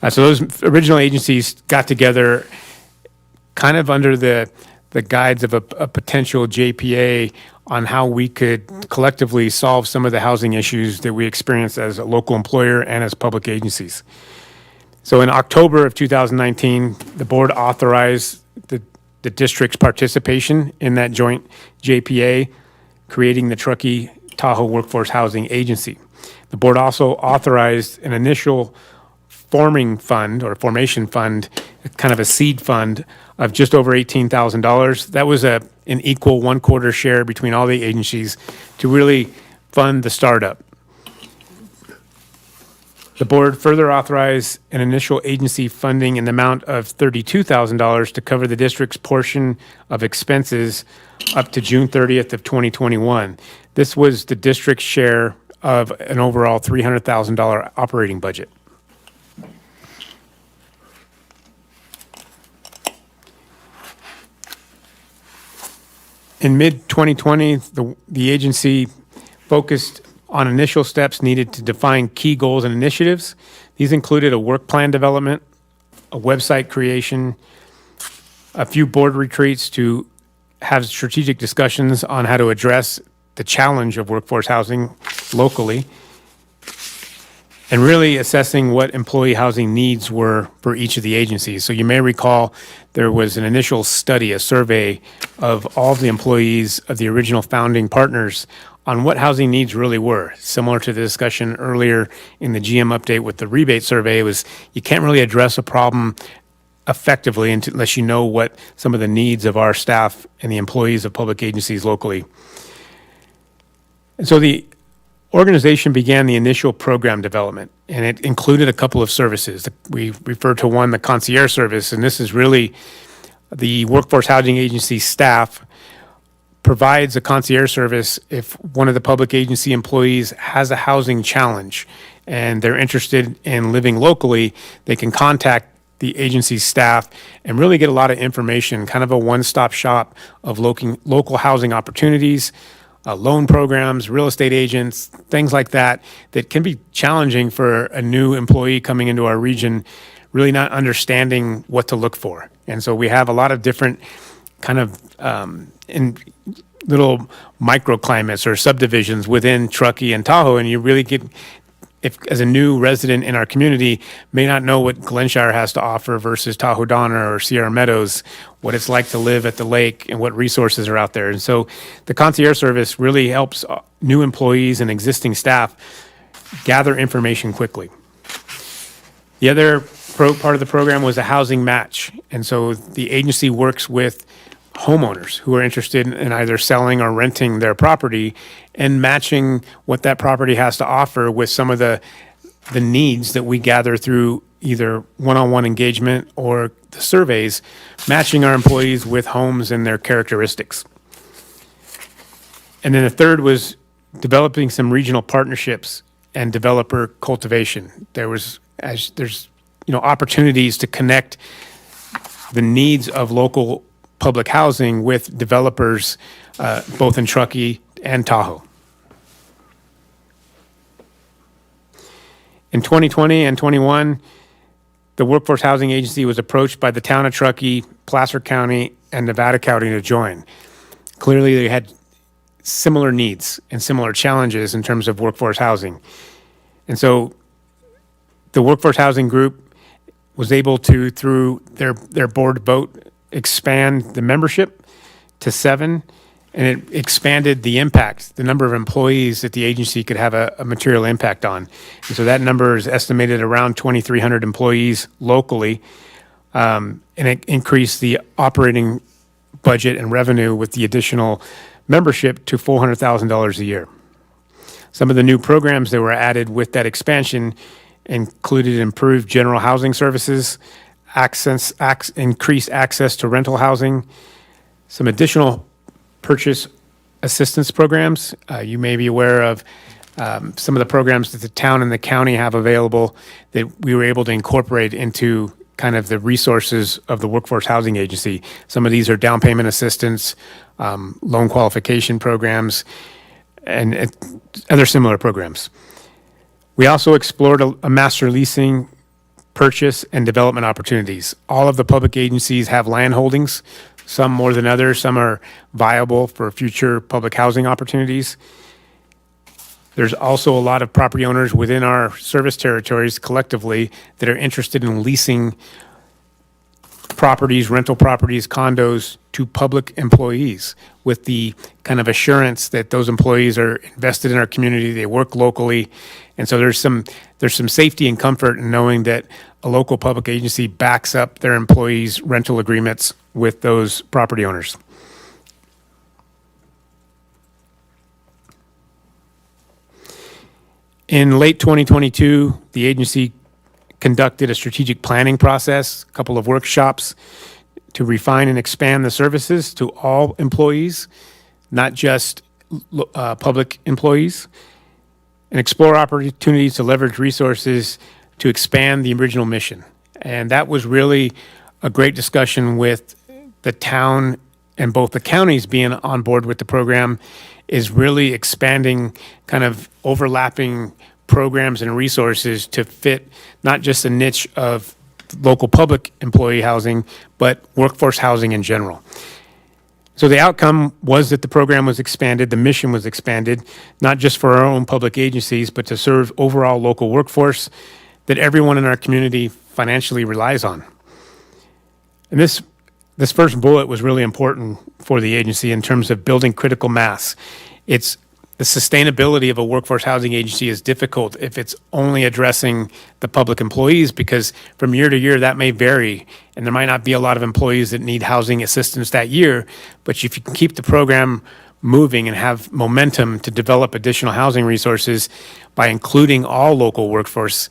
So those original agencies got together kind of under the guides of a potential JPA on how we could collectively solve some of the housing issues that we experience as a local employer and as public agencies. So in October of 2019, the board authorized the district's participation in that joint JPA, creating the Truckee Tahoe Workforce Housing Agency. The board also authorized an initial formation fund, kind of a seed fund of just over $18,000. That was an equal 1/4 share between all the agencies to really fund the startup. The board further authorized an initial agency funding in the amount of $32,000 to cover the district's portion of expenses up to June 30th of 2021. This was the district's share of an overall $300,000 operating budget. In mid-2020, the agency focused on initial steps needed to define key goals and initiatives. These included a work plan development, a website creation, a few board retreats to have strategic discussions on how to address the challenge of workforce housing locally, and really assessing what employee housing needs were for each of the agencies. So you may recall there was an initial study, a survey of all of the employees of the original founding partners on what housing needs really were. Similar to the discussion earlier in the GM update with the rebate survey, was you can't really address a problem effectively unless you know what some of the needs of our staff and the employees of public agencies locally. And so the organization began the initial program development, and it included a couple of services. We refer to one, the concierge service, and this is really the Workforce Housing Agency staff provides a concierge service if one of the public agency employees has a housing challenge and they're interested in living locally. They can contact the agency staff and really get a lot of information, kind of a one-stop shop of local housing opportunities, loan programs, real estate agents, things like that, that can be challenging for a new employee coming into our region, really not understanding what to look for. And so we have a lot of different kind of in little microclimates or subdivisions within Truckee and Tahoe, and you really get, if as a new resident in our community, may not know what Glenshire has to offer versus Tahoe Donner or Sierra Meadows, what it's like to live at the lake and what resources are out there. And so the concierge service really helps new employees and existing staff gather information quickly. The other part of the program was a housing match. And so the agency works with homeowners who are interested in either selling or renting their property and matching what that property has to offer with some of the needs that we gather through either one-on-one engagement or the surveys, matching our employees with homes and their characteristics. And then the third was developing some regional partnerships and developer cultivation. There's opportunities to connect the needs of local public housing with developers, both in Truckee and Tahoe. In 2020 and 21, the Workforce Housing Agency was approached by the town of Truckee, Placer County, and Nevada County to join. Clearly, they had similar needs and similar challenges in terms of workforce housing. And so the Workforce Housing Group was able to, through their board vote, expand the membership to 7, and it expanded the impact, the number of employees that the agency could have a material impact on. And so that number is estimated around 2,300 employees locally, and it increased the operating budget and revenue with the additional membership to $400,000 a year. Some of the new programs that were added with that expansion included improved general housing services, increased access to rental housing, some additional purchase assistance programs. You may be aware of some of the programs that the town and the county have available that we were able to incorporate into kind of the resources of the Workforce Housing Agency. Some of these are down payment assistance, loan qualification programs, and other similar programs. We also explored a master leasing, purchase, and development opportunities. All of the public agencies have land holdings, some more than others. Some are viable for future public housing opportunities. There's also a lot of property owners within our service territories collectively that are interested in leasing properties, rental properties, condos to public employees with the kind of assurance that those employees are invested in our community, they work locally. And so there's some safety and comfort in knowing that a local public agency backs up their employees' rental agreements with those property owners. In late 2022, the agency conducted a strategic planning process, a couple of workshops to refine and expand the services to all employees, not just public employees, and explore opportunities to leverage resources to expand the original mission. And that was really a great discussion with the town and both the counties being on board with the program, is really expanding kind of overlapping programs and resources to fit not just the niche of local public employee housing, but workforce housing in general. So the outcome was that the program was expanded, the mission was expanded, not just for our own public agencies, but to serve overall local workforce that everyone in our community financially relies on. And this first bullet was really important for the agency in terms of building critical mass. It's the sustainability of a workforce housing agency is difficult if it's only addressing the public employees, because from year to year that may vary and there might not be a lot of employees that need housing assistance that year. But if you can keep the program moving and have momentum to develop additional housing resources by including all local workforce,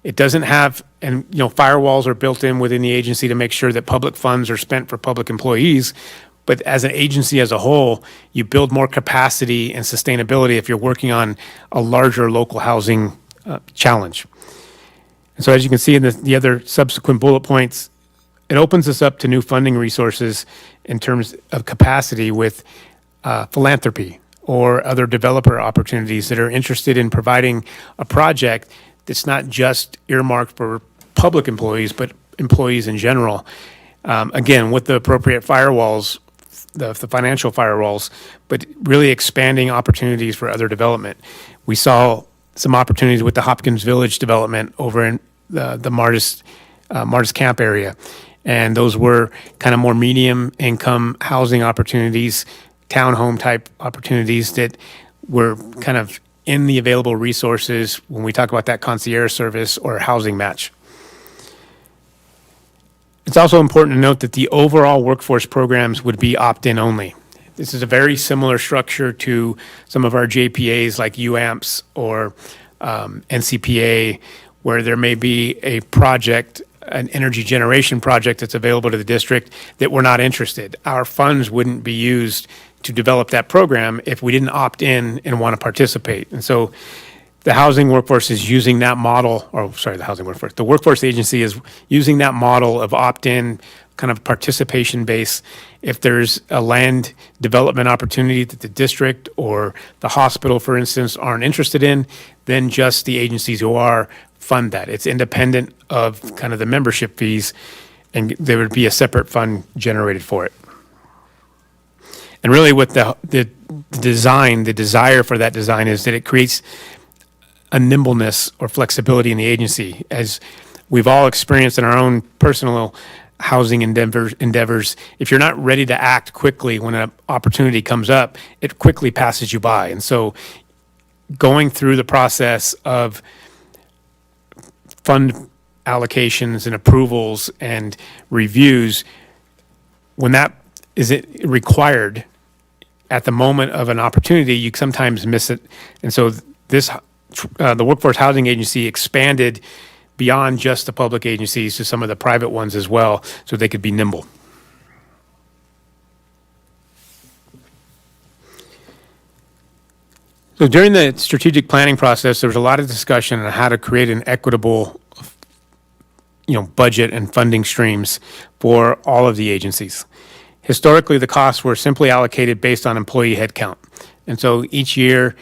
it doesn't have, and firewalls are built in within the agency to make sure that public funds are spent for public employees. But as an agency as a whole, you build more capacity and sustainability if you're working on a larger local housing challenge. And so as you can see in the other subsequent bullet points, it opens us up to new funding resources in terms of capacity with philanthropy or other developer opportunities that are interested in providing a project that's not just earmarked for public employees, but employees in general. Again, with the appropriate firewalls, the financial firewalls, but really expanding opportunities for other development. We saw some opportunities with the Hopkins Village development over in the Martis Camp area. And those were kind of more medium income housing opportunities, townhome type opportunities that were kind of in the available resources when we talk about that concierge service or housing match. It's also important to note that the overall workforce programs would be opt-in only. This is a very similar structure to some of our JPAs like UAMPS or NCPA, where there may be a project, an energy generation project that's available to the district that we're not interested. Our funds wouldn't be used to develop that program if we didn't opt in and want to participate. And so the housing workforce is using that model, the workforce agency is using that model of opt-in kind of participation base. If there's a land development opportunity that the district or the hospital, for instance, aren't interested in, then just the agencies who are fund that. It's independent of kind of the membership fees, and there would be a separate fund generated for it. And really with the design, the desire for that design is that it creates a nimbleness or flexibility in the agency. As we've all experienced in our own personal housing endeavors, if you're not ready to act quickly when an opportunity comes up, it quickly passes you by. And so going through the process of fund allocations and approvals and reviews, when that is required at the moment of an opportunity, you sometimes miss it. And so the Workforce Housing Agency expanded beyond just the public agencies to some of the private ones as well, so they could be nimble. So during the strategic planning process, there was a lot of discussion on how to create an equitable, budget and funding streams for all of the agencies. Historically, the costs were simply allocated based on employee headcount. And so each year,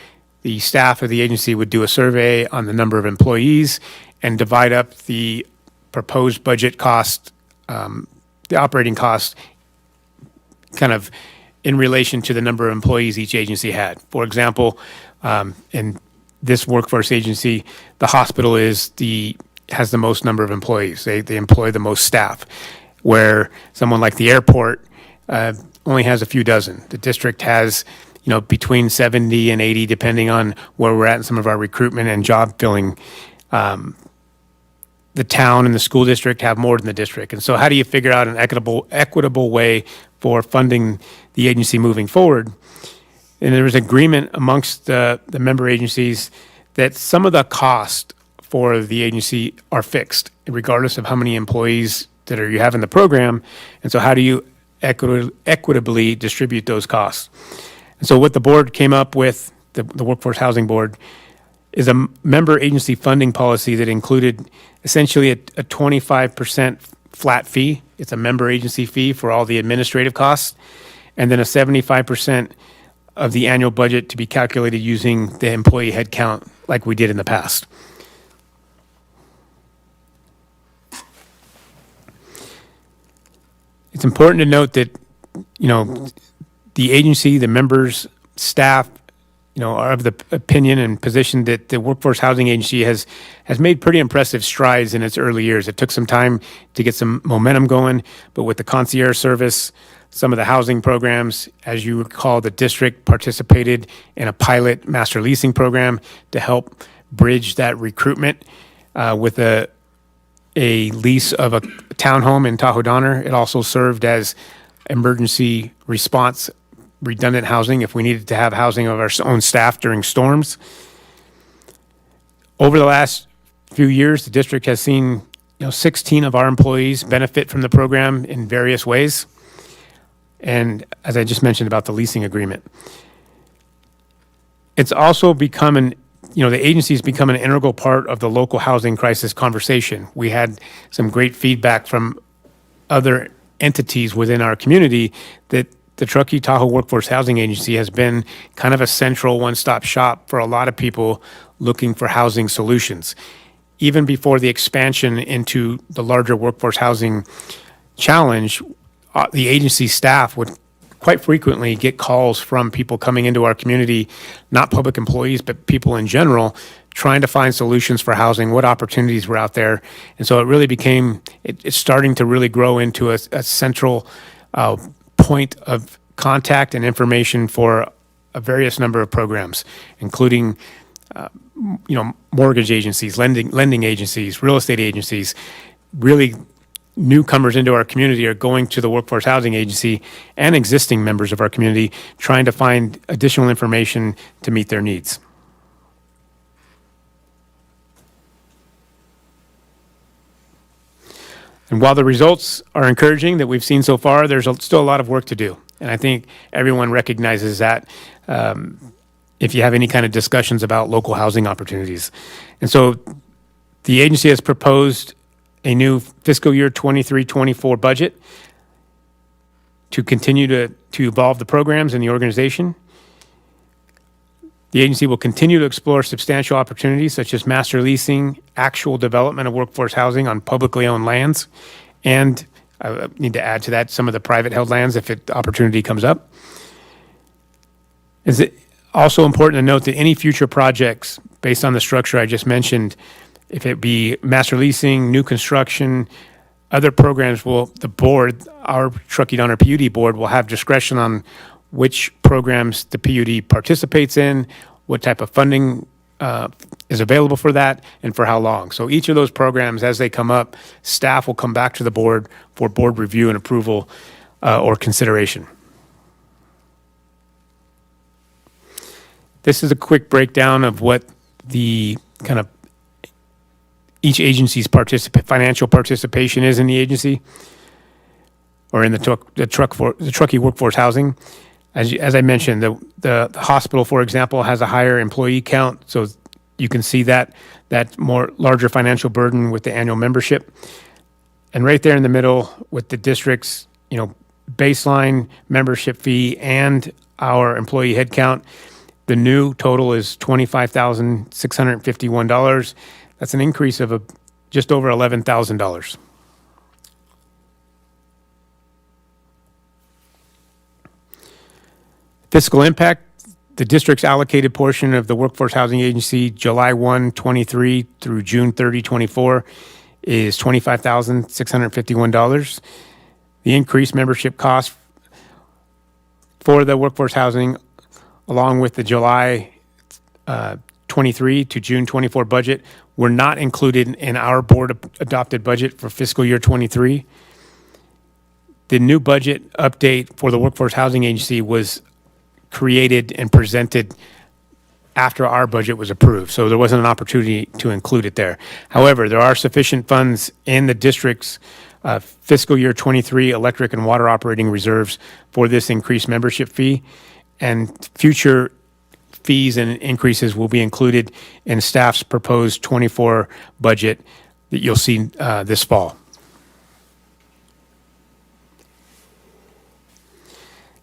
the staff of the agency would do a survey on the number of employees and divide up the proposed budget cost, the operating cost, kind of in relation to the number of employees each agency had. For example, in this workforce agency, the hospital has the most number of employees. They employ the most staff, where someone like the airport only has a few dozen. The district has, between 70 and 80, depending on where we're at in some of our recruitment and job filling. The town and the school district have more than the district. And so how do you figure out an equitable way for funding the agency moving forward? And there was agreement amongst the member agencies that some of the cost for the agency are fixed, regardless of how many employees that you have in the program. And so how do you equitably distribute those costs? And so what the board came up with, the Workforce Housing Board, is a member agency funding policy that included essentially a 25% flat fee. It's a member agency fee for all the administrative costs, and then a 75% of the annual budget to be calculated using the employee head count like we did in the past. It's important to note that, the agency, the members, staff, are of the opinion and position that the Workforce Housing Agency has made pretty impressive strides in its early years. It took some time to get some momentum going, but with the concierge service, some of the housing programs, as you recall, the district participated in a pilot master leasing program to help bridge that recruitment with a lease of a townhome in Tahoe Donner. It also served as emergency response redundant housing if we needed to have housing of our own staff during storms. Over the last few years, the district has seen 16 of our employees benefit from the program in various ways. And as I just mentioned about the leasing agreement, it's also become the agency's become an integral part of the local housing crisis conversation. We had some great feedback from other entities within our community that the Truckee Tahoe Workforce Housing Agency has been kind of a central one-stop shop for a lot of people looking for housing solutions. Even before the expansion into the larger workforce housing challenge, the agency staff would quite frequently get calls from people coming into our community, not public employees, but people in general, trying to find solutions for housing, what opportunities were out there. And so it really it's starting to really grow into a central point of contact and information for a various number of programs, including mortgage agencies, lending agencies, real estate agencies. Really, newcomers into our community are going to the Workforce Housing Agency, and existing members of our community trying to find additional information to meet their needs. And while the results are encouraging that we've seen so far, there's still a lot of work to do. And I think everyone recognizes that if you have any kind of discussions about local housing opportunities. And so the agency has proposed a new fiscal year 23-24 budget to continue to evolve the programs in the organization. The agency will continue to explore substantial opportunities such as master leasing, actual development of workforce housing on publicly owned lands, and I need to add to that some of the private held lands if opportunity comes up. It's also important to note that any future projects based on the structure I just mentioned, if it be master leasing, new construction, other programs the board, our Truckee Donner PUD board, will have discretion on which programs the PUD participates in, what type of funding is available for that, and for how long. So each of those programs, as they come up, staff will come back to the board for board review and approval or consideration. This is a quick breakdown of what the kind of each agency's financial participation is in the agency or in the Truckee Workforce Housing. As I mentioned, the hospital, for example, has a higher employee count, so you can see that more larger financial burden with the annual membership. And right there in the middle with the district's, baseline membership fee and our employee headcount, the new total is $25,651. That's an increase of just over $11,000. Fiscal impact, the district's allocated portion of the Workforce Housing Agency, July 1, 23 through June 30, 24, is $25,651. The increased membership cost for the Workforce Housing, along with the July 23 to June 24 budget, were not included in our board-adopted budget for fiscal year 23. The new budget update for the Workforce Housing Agency was created and presented after our budget was approved, so there wasn't an opportunity to include it there. However, there are sufficient funds in the district's fiscal year 23 electric and water operating reserves for this increased membership fee, and future fees and increases will be included in staff's proposed 24 budget that you'll see this fall.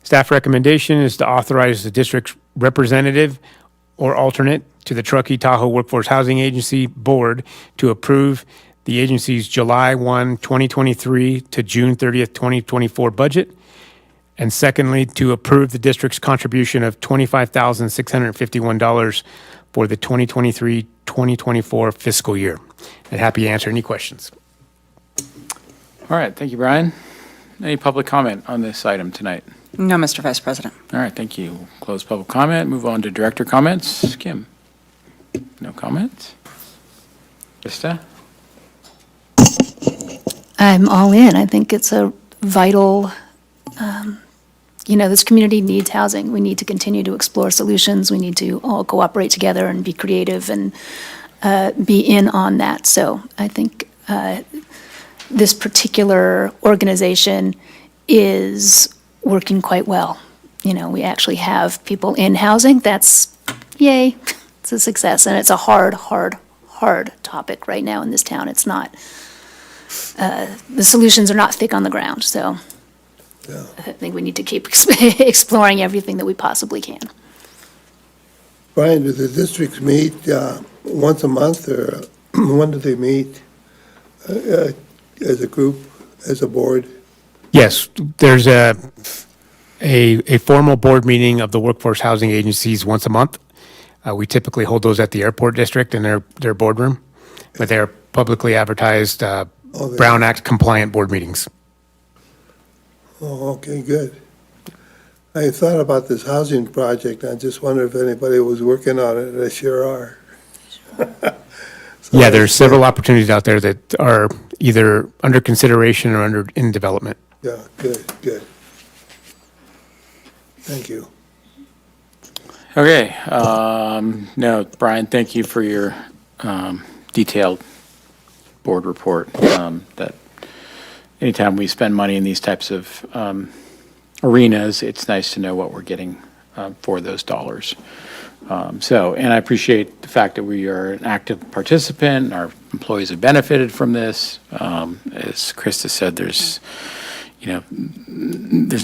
Staff recommendation is to authorize the district's representative or alternate to the Truckee Tahoe Workforce Housing Agency Board to approve the agency's July 1, 2023 to June 30th, 2024 budget. And secondly, to approve the district's contribution of $25,651 for the 2023-2024 fiscal year. And happy to answer any questions. All right, thank you, Brian. Any public comment on this item tonight? No, Mr. Vice President. All right, thank you. Close public comment, move on to director comments. Kim? No comments? Krista? I'm all in. I think it's a vital, this community needs housing. We need to continue to explore solutions. We need to all cooperate together and be creative and be in on that. So I think this particular organization is working quite well. We actually have people in housing. That's, yay, it's a success. And it's a hard topic right now in this town. It's not, the solutions are not thick on the ground. So I think we need to keep exploring everything that we possibly can. Brian, do the districts meet once a month, or when do they meet as a group, as a board? Yes, there's a formal board meeting of the Workforce Housing Agencies once a month. We typically hold those at the airport district in their boardroom, but they're publicly advertised Brown Act compliant board meetings. Oh, okay, good. I thought about this housing project. I just wonder if anybody was working on it. They sure are. Yeah, there's several opportunities out there that are either under consideration or in development. Yeah, good. Thank you. Okay, no, Brian, thank you for your detailed board report. That anytime we spend money in these types of arenas, it's nice to know what we're getting for those dollars. And I appreciate the fact that we are an active participant, and our employees have benefited from this. As Krista said, there's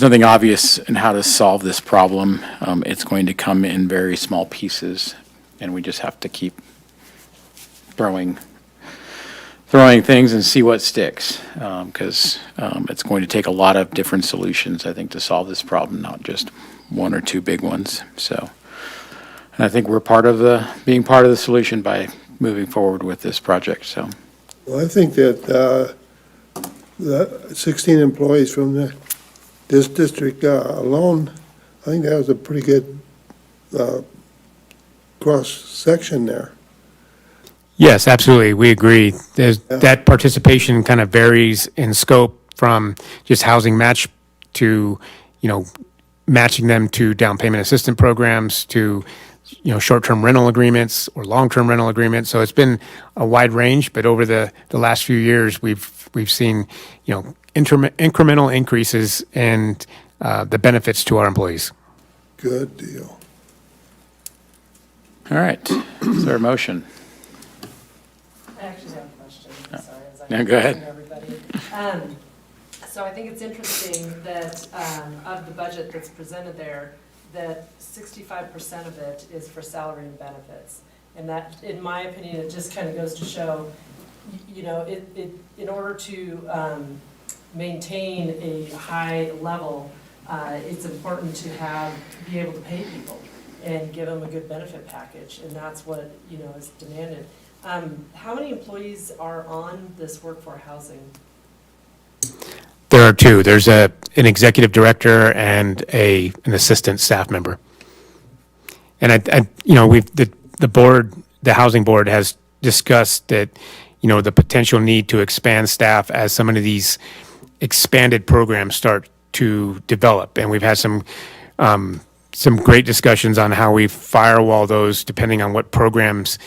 nothing obvious in how to solve this problem. It's going to come in very small pieces, and we just have to keep throwing things and see what sticks, because it's going to take a lot of different solutions, I think, to solve this problem, not just one or two big ones. So, and I think we're being part of the solution by moving forward with this project. So, Well, I think that the 16 employees from this district alone, I think that was a pretty good cross-section there. Yes, absolutely. We agree. That participation kind of varies in scope from just housing match to, matching them to down payment assistance programs to short-term rental agreements or long-term rental agreements. So it's been a wide range, but over the last few years, we've seen, incremental increases and the benefits to our employees. Good deal. All right. Is there a motion? I actually have a question, sorry. as I Yeah, go ahead. listen to everybody. So I think it's interesting that of the budget that's presented there, that 65% of it is for salary and benefits. And that, in my opinion, it just kind of goes to show, in order to maintain a high level, it's important to be able to pay people and give them a good benefit package, and that's what, is demanded. How many employees are on this workforce housing? There are two. There's an executive director and an assistant staff member. And the housing board has discussed that, the potential need to expand staff as some of these expanded programs start to develop. And we've had some great discussions on how we firewall those depending on what programs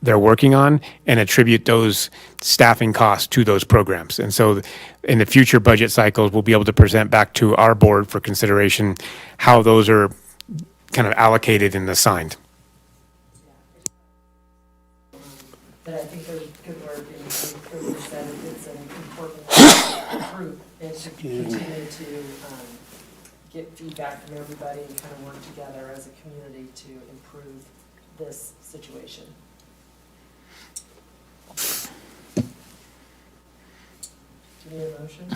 they're working on and attribute those staffing costs to those programs. And so in the future budget cycles, we'll be able to present back to our board for consideration how those are kind of allocated and assigned. But I think there's good work, and Chris said it's an important group, and to continue to get feedback from everybody and kind of work together as a community to improve this situation. Do you need a motion?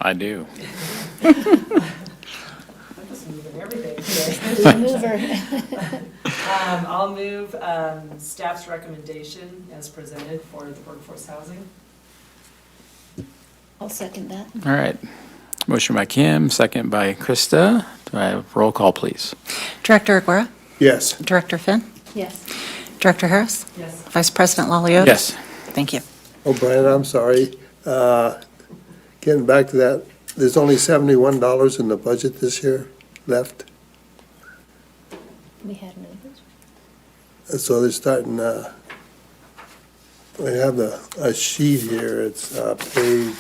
I do. I'm just moving everything today. I'll move staff's recommendation as presented for the workforce housing. I'll second that. All right. Motion by Kim, second by Krista. Do I have roll call, please? Director Aguirre? Yes. Director Finn? Yes. Director Harris? Yes. Vice President Laliotis? Yes. Thank you. Oh, Brian, I'm sorry. Getting back to that, there's only $71 in the budget this year left. We had movers. So they're starting, I have a sheet here, it's page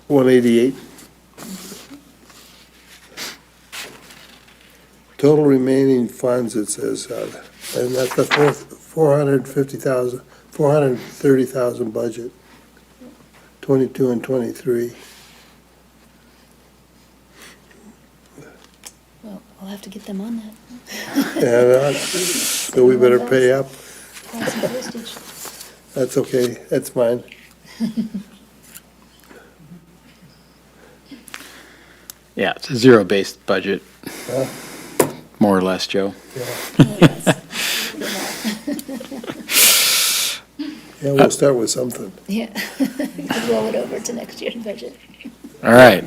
188. Total remaining funds, it says, and that's the 430,000 budget, 22 and 23. Well, we'll have to get them on that. And so we better pay up. Price and postage. That's okay, that's mine. Yeah, it's a zero-based budget, Huh? more or less, Joe. Yeah, we'll start with something. Yeah. Could roll it over to next year's budget. All right.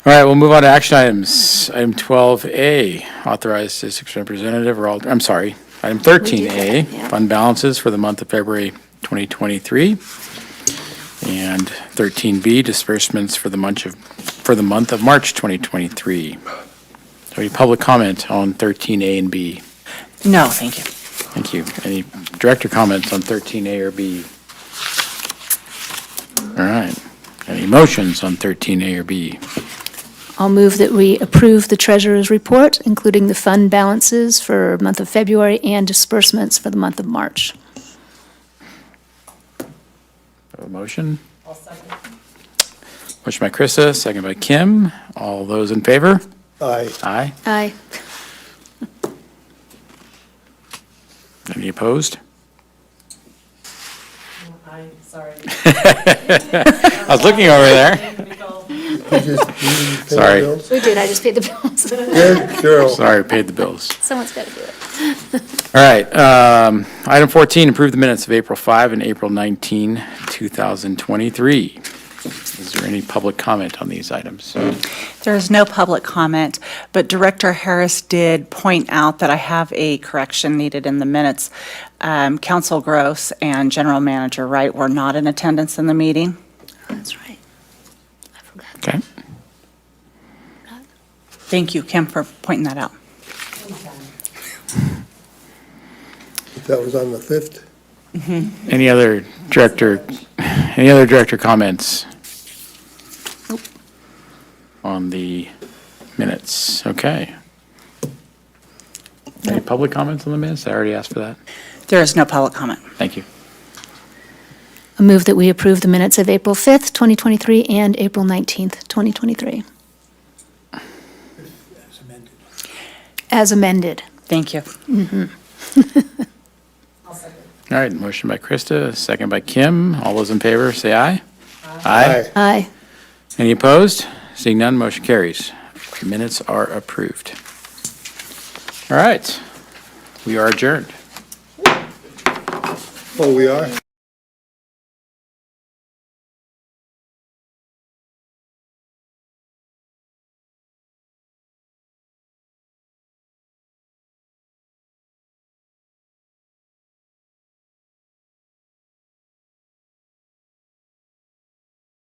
All right, we'll move on to action items. Item 12A, authorized district representative, item 13A, yeah. fund balances for the month of February 2023. And 13B, disbursements for the month of March 2023. Any public comment on 13A and B? No, thank you. Thank you. Any director comments on 13A or B? All right. Any motions on 13A or B? I'll move that we approve the treasurer's report, including the fund balances for month of February and disbursements for the month of March. A motion? I'll second. Motion by Krista, second by Kim. All those in favor? Aye. Aye. Aye. Any opposed? I'm sorry. I was looking over there. You just pay the Sorry. bills? We did, I just paid the bills. Good girl. Sorry, paid the bills. Someone's got to do it. All right. Item 14, approve the minutes of April 5 and April 19, 2023. Is there any public comment on these items? There is no public comment, but Director Harris did point out that I have a correction needed in the minutes. Council Gross and General Manager Wright were not in attendance in the meeting. That's right. I forgot. Okay. Thank you, Kim, for pointing that out. That was on the 5th. Any other director comments? On the minutes, okay. Any public comments on the minutes? I already asked for that. There is no public comment. Thank you. I move that we approve the minutes of April 5th, 2023, and April 19th, 2023, As amended. as amended. Thank you. All right, motion by Krista, second by Kim. All those in favor, say aye. Aye. Aye. Any opposed? Seeing none, motion carries. Minutes are approved. All right, we are adjourned. Oh, we are?